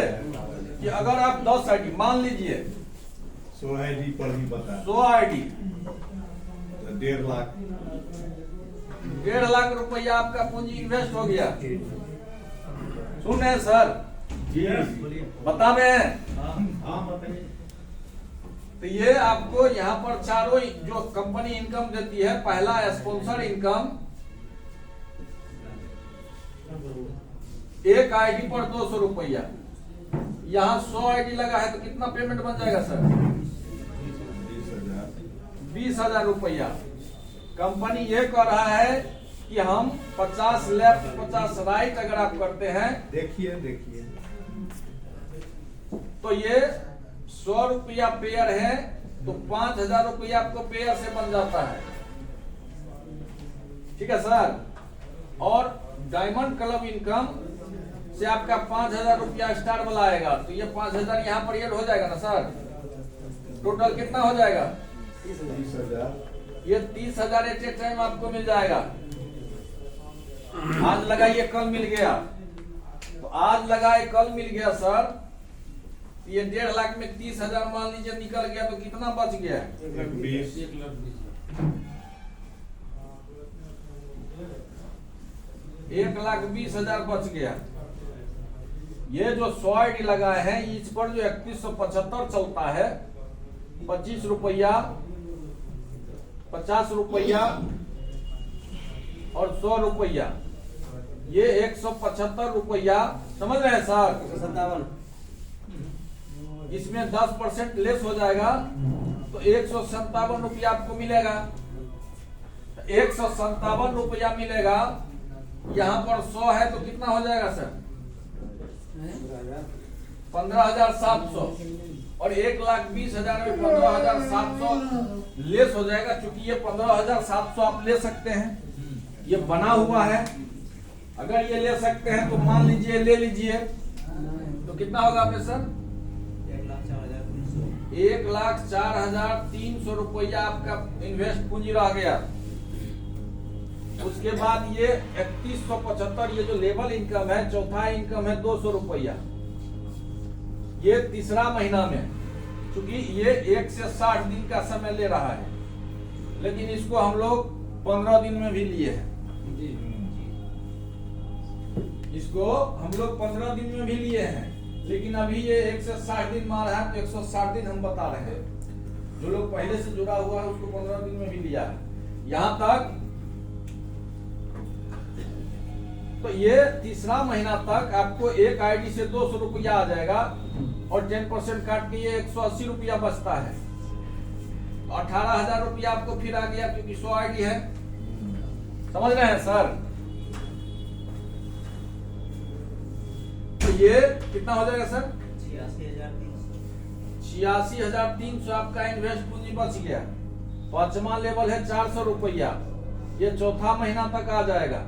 कि अगर आप 10 आईडी मान लीजिए, 100 आईडी पर ही बता 100 आईडी 1.5 लाख, 1.5 लाख रुपया आपका पूंजी इन्वेस्ट हो गया। सुन रहे हैं सर? जी बता रहे हैं? हाँ बताइए। तो ये आपको यहाँ पर चारों जो कंपनी इनकम देती है, पहला स्पॉन्सर इनकम, एक आईडी पर 200 रुपया। यहाँ 100 आईडी लगा है तो कितना पेमेंट बन जाएगा सर? 20,000 रुपया। कंपनी ये कह रहा है कि हम 50 लेफ्ट 50 राइट अगर आप करते हैं, देखिए तो ये 100 रुपया पेयर है तो 5,000 रुपया आपको पेयर से बन जाता है। ठीक है सर? और डायमंड क्लब इनकम से आपका 5,000 रुपया स्टार वाला आएगा, तो ये 5,000 यहाँ पर ऐड हो जाएगा ना सर? टोटल कितना हो जाएगा? 30,000। ये 30,000 एट ए टाइम आपको मिल जाएगा। आज लगाइए कल मिल गया, तो आज लगाए कल मिल गया सर। ये 1.5 लाख में 30,000 मान लीजिए निकल गया तो कितना बच गया? 1,20,000 बच गया। ये जो 100 आईडी लगाए हैं इस पर जो 3175 चलता है, 25 रुपया, 50 रुपया और 100 रुपया, ये 175 रुपया। समझ रहे हैं सर? 57। इसमें 10% लेस हो जाएगा तो 157 रुपया आपको मिलेगा। 157 रुपया मिलेगा यहाँ पर 100 है तो कितना हो जाएगा सर? 15,700 और 1,20,000 में 15,700 लेस हो जाएगा, क्योंकि ये 15,700 आप ले सकते हैं, ये बना हुआ है। अगर ये ले सकते हैं तो मान लीजिए ले लीजिए, तो कितना होगा आपने सर? 1,04,300 रुपया आपका इन्वेस्ट पूंजी रह गया। उसके बाद ये 3175, ये जो लेवल इनकम है, चौथा इनकम है 200 रुपया, ये तीसरा महीना में, क्योंकि ये 1 से 60 दिन का समय ले रहा है, लेकिन इसको हम लोग 15 दिन में भी लिए हैं। इसको हम लोग 15 दिन में भी लिए हैं, लेकिन अभी ये 1 से 60 दिन मार है, तो 160 दिन हम बता रहे हैं। जो लोग पहले से जुड़ा हुआ है उसको 15 दिन में भी लिया है। यहां तक तो ये तीसरा महीना तक आपको एक आईडी से 200 रुपया आ जाएगा, और 10% काट के ये 180 रुपया बचता है। तो 18,000 रुपया आपको फिर आ गया, क्योंकि 100 आईडी है। समझ रहे हैं सर? तो ये कितना हो जाएगा सर? 86,300 आपका इन्वेस्ट पूंजी बच गया। पांचवा लेवल है 400 रुपया, ये चौथा महीना तक आ जाएगा।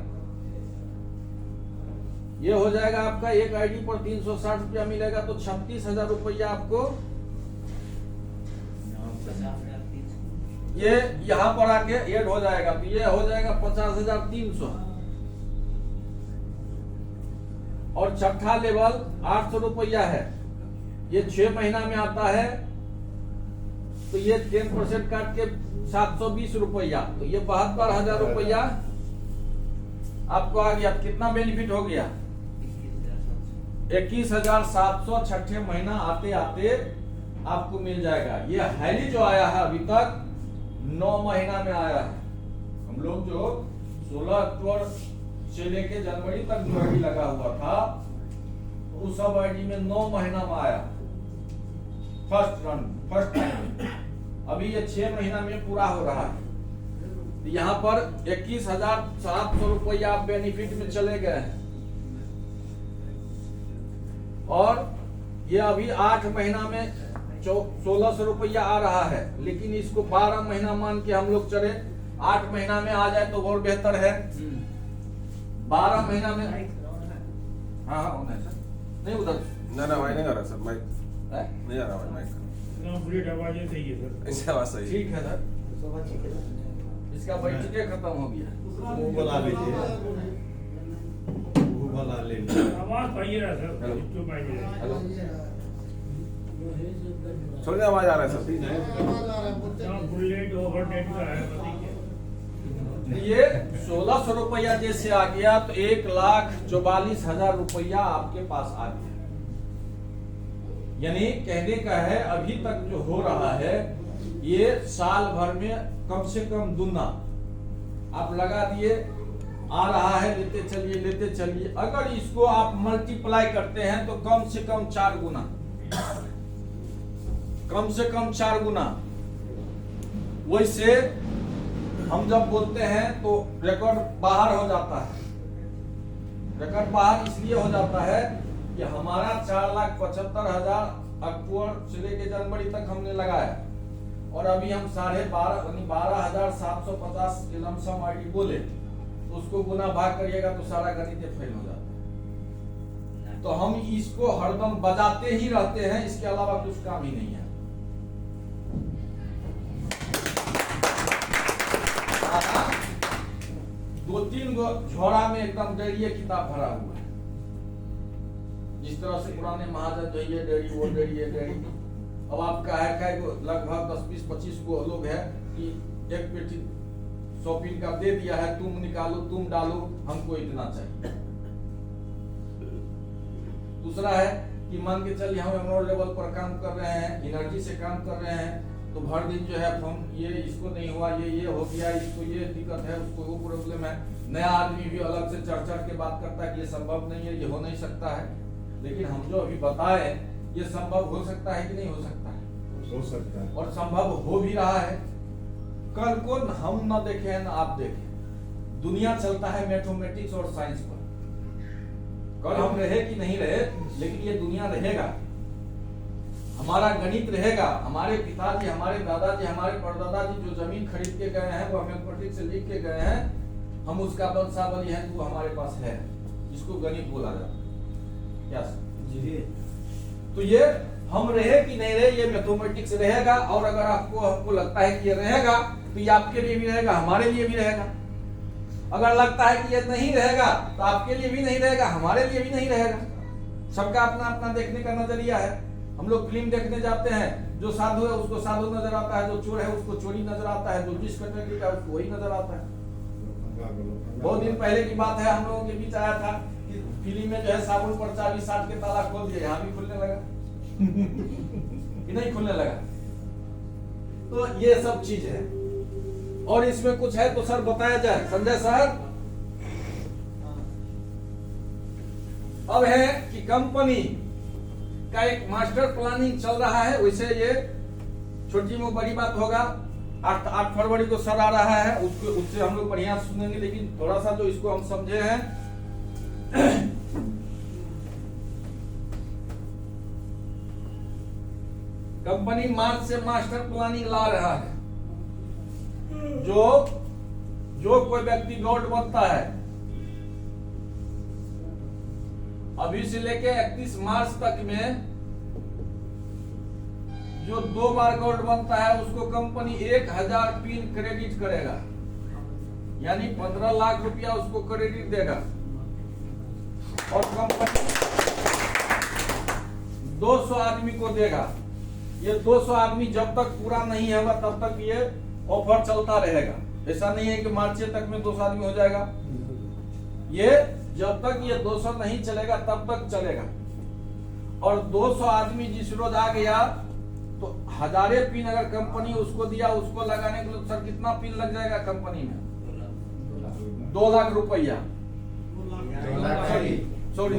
ये हो जाएगा आपका एक आईडी पर 360 रुपया मिलेगा, तो 36,000 रुपया आपको ये यहाँ पर आके ऐड हो जाएगा, तो ये हो जाएगा 50,300। और छठा लेवल 800 रुपया है, ये 6 महीना में आता है, तो ये 10% काट के 720 रुपया, तो ये 72,000 रुपया आपको आ गया। कितना बेनिफिट हो गया? 21,700 छठे महीना आते आते आपको मिल जाएगा। ये हाईली जो आया है अभी तक 9 महीना में आया है। हम लोग जो 16 अक्टूबर से लेके जनवरी तक जो आईडी लगा हुआ था, उस सब आईडी में 9 महीना में आया फर्स्ट टाइम। अभी ये 6 महीना में पूरा हो रहा है। यहाँ पर 21,700 रुपया आप बेनिफिट में चले गए हैं, और ये अभी 8 महीना में 1,600 रुपया आ रहा है, लेकिन इसको 12 महीना मान के हम लोग चले। 8 महीना में आ जाए तो और बेहतर है। 12 महीना में हाँ नहीं उधर ना भाई नहीं आ रहा सर, माइक है? नहीं आ रहा भाई, माइक आवाजें सही है सर। ऐसे आवाज सही है। ठीक है सर, इसका बैठके खत्म हो गया। मुंह बना लीजिए, मुंह बना लीजिए। आवाज पाइए रहा सर, हेलो। जो पाइए रहा। हेलो, सुन के आवाज आ रहा है सर। आवाज आ रहा है, बोलते जहाँ नहीं। बुलेट ओवरडेट का है बताइए। ये 1,600 रुपया जैसे आ गया, तो 1,44,000 रुपया आपके पास आ गया। यानी कहने का है अभी तक जो हो रहा है, ये साल भर में कम से कम दुना आप लगा दिए, आ रहा है, लेते चलिए। अगर इसको आप मल्टीप्लाई करते हैं तो कम से कम 4 गुना, कम से कम 4 गुना। वैसे हम जब बोलते हैं तो रिकॉर्ड बाहर हो जाता है। रिकॉर्ड बाहर इसलिए हो जाता है कि हमारा 4,75,000 अक्टूबर से लेकर जनवरी तक हमने लगाया, और अभी हम 12,750 के लमसम आईडी बोले, तो उसको गुना भाग करिएगा तो सारा गणित फेल हो जाता है। तो हम इसको हरदम बजाते ही रहते हैं, इसके अलावा कुछ काम ही नहीं है। 2-3 गो झोड़ा में एकदम डेरिये किताब भरा हुआ है। जिस तरह से पुराने महाजन जो ये डेरी वो डेरी ये डेरी, अब आपका है लगभग 10, 20, 25 गो लोग है कि एक पेटी शॉपिंग का दे दिया है, तुम निकालो, तुम डालो, हमको इतना चाहिए। दूसरा है कि मान के चलिए हम एमरोल लेवल पर काम कर रहे हैं, एनर्जी से काम कर रहे हैं, तो भर दिन जो है हम ये इसको नहीं हुआ, ये हो गया, इसको ये दिक्कत है, उसको वो प्रॉब्लम है। नया आदमी भी अलग से चढ़ के बात करता है कि ये संभव नहीं है, ये हो नहीं सकता है। लेकिन हम जो अभी बताए ये संभव हो सकता है कि नहीं हो सकता है? हो सकता है। और संभव हो भी रहा है। कल को हम न देखें न आप देखें, दुनिया चलता है मैथमेटिक्स और साइंस पर। कल हम रहे कि नहीं रहे, लेकिन ये दुनिया रहेगा। हमारा गणित रहेगा। हमारे पिताजी, हमारे दादाजी, हमारे परदादा जी जो जमीन खरीद के गए हैं, वो मैथमेटिक्स से लिख के गए हैं, हम उसका वंशावली है, वो हमारे पास है। इसको गणित बोला जाता है। क्या सर? तो ये हम रहे कि नहीं रहे, ये मैथमेटिक्स रहेगा। और अगर हमको लगता है कि ये रहेगा, तो ये आपके लिए भी रहेगा, हमारे लिए भी रहेगा। अगर लगता है कि ये नहीं रहेगा, तो आपके लिए भी नहीं रहेगा, हमारे लिए भी नहीं रहेगा। सबका अपना अपना देखने का नजरिया है। हम लोग फिल्म देखने जाते हैं, जो साधु है उसको साधु नजर आता है, जो चोर है उसको चोरी नजर आता है, जो जिस कैटेगरी का है उसको वही नजर आता है। बहुत दिन पहले की बात है, हम लोगों के बीच आया था कि फिल्म में जो है साबुन पर चाबी साट के ताला खोल दिया, यहाँ भी खुलने लगा कि नहीं खुलने लगा। तो ये सब चीज है। और इसमें कुछ है तो सर बताया जाए। संजय सर, अब है कि कंपनी का एक मास्टर प्लानिंग चल रहा है। वैसे ये छोटी में बड़ी बात होगा। 8 फरवरी को सर आ रहा है, उससे हम लोग बढ़िया सुनेंगे। लेकिन थोड़ा सा जो इसको हम समझे हैं, कंपनी मार्च से मास्टर प्लानिंग ला रहा है। जो कोई व्यक्ति गोल्ड बनता है, अभी से लेके 31 मार्च तक में जो 2 बार गोल्ड बनता है, उसको कंपनी 1000 पिन क्रेडिट करेगा। यानी 15 लाख रुपया उसको क्रेडिट देगा। और कंपनी 200 आदमी को देगा। ये 200 आदमी जब तक पूरा नहीं होगा तब तक ये ऑफर चलता रहेगा। ऐसा नहीं है कि मार्च तक में 200 आदमी हो जाएगा। ये जब तक ये 200 नहीं चलेगा तब तक चलेगा। और 200 आदमी जिस रोज आ गया, तो 1000 पिन अगर कंपनी उसको दिया, उसको लगाने के लिए सर कितना पिन लग जाएगा कंपनी में? 2 लाख रुपया। सॉरी,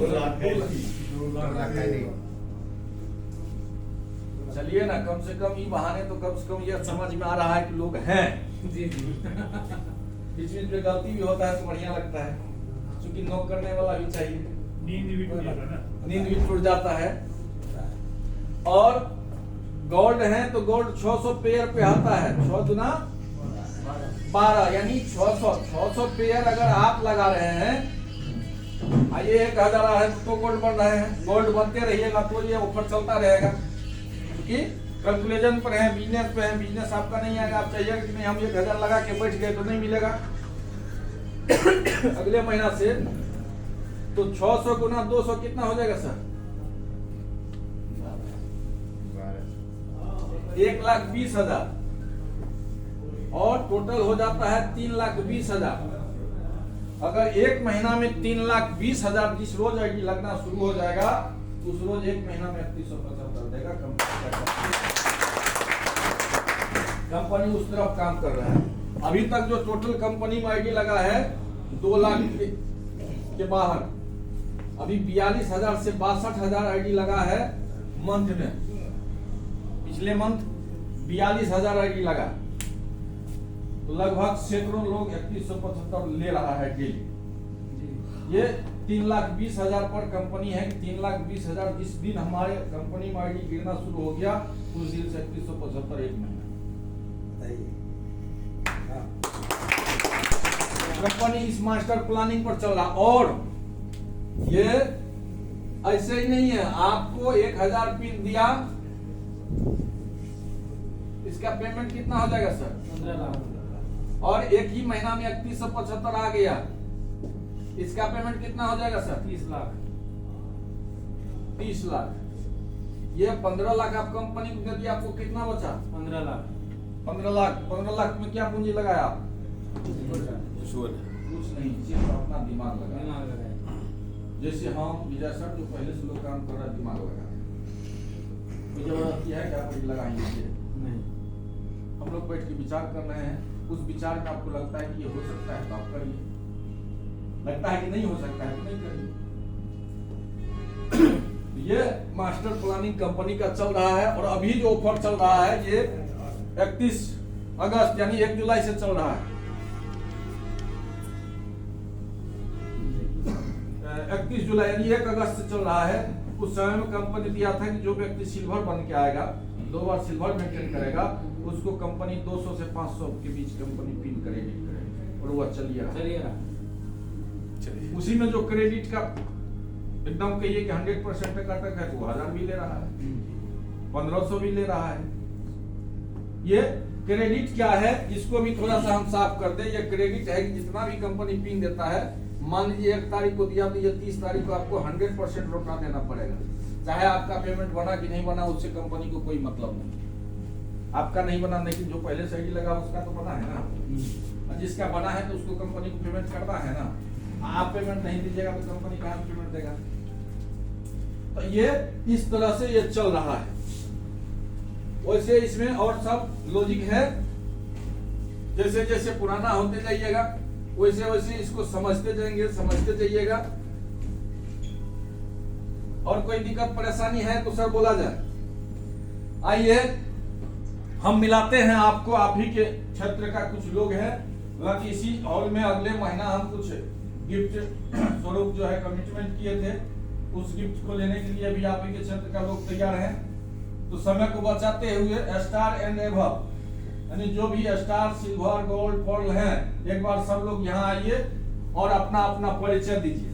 चलिए ना, कम से कम ये बहाने तो कम से कम ये समझ में आ रहा है कि लोग हैं। जी जी। बीच बीच में गलती भी होता है तो बढ़िया लगता है, क्योंकि नोक करने वाला भी चाहिए। नींद भी टूट जाता है ना। नींद भी टूट जाता है। और गोल्ड है तो गोल्ड 600 पेयर पे आता है। 6 दुना 12, यानी 600 पेयर अगर आप लगा रहे हैं, आइए 1000 है तो गोल्ड बन रहे हैं। गोल्ड बनते रहिएगा तो ये ऑफर चलता रहेगा। क्योंकि कैलकुलेशन पर है, बिजनेस पे है। बिजनेस आपका नहीं आएगा, आप चाहिए कि नहीं हम 1000 लगा के बैठ गए तो नहीं मिलेगा अगले महीना से। तो 600 गुना 200 कितना हो जाएगा सर? 1,20,000। और टोटल हो जाता है 3,20,000। अगर एक महीना में 3,20,000 जिस रोज आईडी लगना शुरू हो जाएगा, उस रोज एक महीना में 375 देगा कंपनी उस तरफ काम कर रहा है। अभी तक जो टोटल कंपनी में आईडी लगा है 2 लाख के बाहर, अभी 42,000 से 62,000 आईडी लगा है मंथ में। पिछले मंथ 42,000 आईडी लगा, तो लगभग सैकड़ों लोग 3175 ले रहा है डेली। ये 3,20,000 पर कंपनी है। 3,20,000 जिस दिन हमारे कंपनी में आईडी गिरना शुरू हो गया, उस दिन से 3175 एक महीना। कंपनी इस मास्टर प्लानिंग पर चल रहा। और ये ऐसे ही नहीं है, आपको 1000 पिन दिया, इसका पेमेंट कितना हो जाएगा सर? 15 लाख। और एक ही महीना में 3175 आ गया, इसका पेमेंट कितना हो जाएगा सर? 30 लाख। 30 लाख। ये 15 लाख आप कंपनी को दे दिया, आपको कितना बचा? 15 लाख। 15 लाख। 15 लाख में क्या पूंजी लगाया आप? शुगर कुछ नहीं, सिर्फ अपना दिमाग लगाया। दिमाग लगाया। जैसे हम विजय सर जो पहले से लोग काम कर रहा है, दिमाग लगा कोई जबरदस्ती है क्या कोई लगाएंगे? नहीं। हम लोग बैठ के विचार कर रहे हैं। उस विचार में आपको लगता है कि ये हो सकता है तो आप करिए, लगता है कि नहीं हो सकता है तो नहीं करिए। ये मास्टर प्लानिंग कंपनी का चल रहा है। और अभी जो ऑफर चल रहा है ये 31 अगस्त यानी 1 जुलाई से चल रहा है। 31 जुलाई यानी 1 अगस्त से चल रहा है। उस समय में कंपनी दिया था कि जो व्यक्ति सिल्वर बन के आएगा, 2 बार सिल्वर मेंटेन करेगा, उसको कंपनी 200 से 500 के बीच कंपनी पिन क्रेडिट करेगी और वह चलिए रहा। चलिए रहा। चलिए उसी में जो क्रेडिट का एकदम कहिए कि 100% का तक है तो 1000 भी ले रहा है, 1500 भी ले रहा है। ये क्रेडिट क्या है, इसको भी थोड़ा सा हम साफ कर दें। ये क्रेडिट है कि जितना भी कंपनी पिन देता है, मान लीजिए 1 तारीख को दिया तो ये 30 तारीख को आपको 100% लौटा देना पड़ेगा। चाहे आपका पेमेंट बना कि नहीं बना, उससे कंपनी को कोई मतलब नहीं। आपका नहीं बना, लेकिन जो पहले से लगा उसका तो बना है ना, और जिसका बना है तो उसको कंपनी को पेमेंट करना है ना। आप पेमेंट नहीं दीजिएगा तो कंपनी कहाँ से पेमेंट देगा। तो ये इस तरह से ये चल रहा है। वैसे इसमें और सब लॉजिक है, जैसे जैसे पुराना होते जाइएगा वैसे वैसे इसको समझते जाइएगा। और कोई दिक्कत परेशानी है तो सर बोला जाए। आइए हम मिलाते हैं आपको, आप ही के क्षेत्र का कुछ लोग हैं, हालांकि इसी हॉल में अगले महीना हम कुछ गिफ्ट स्वरूप जो है कमिटमेंट किए थे, उस गिफ्ट को लेने के लिए भी आप ही के क्षेत्र का लोग तैयार हैं। तो समय को बचाते हुए स्टार एंड एबव यानी जो भी स्टार, सिल्वर, गोल्ड, पर्ल हैं, एक बार सब लोग यहाँ आइए और अपना अपना परिचय दीजिए।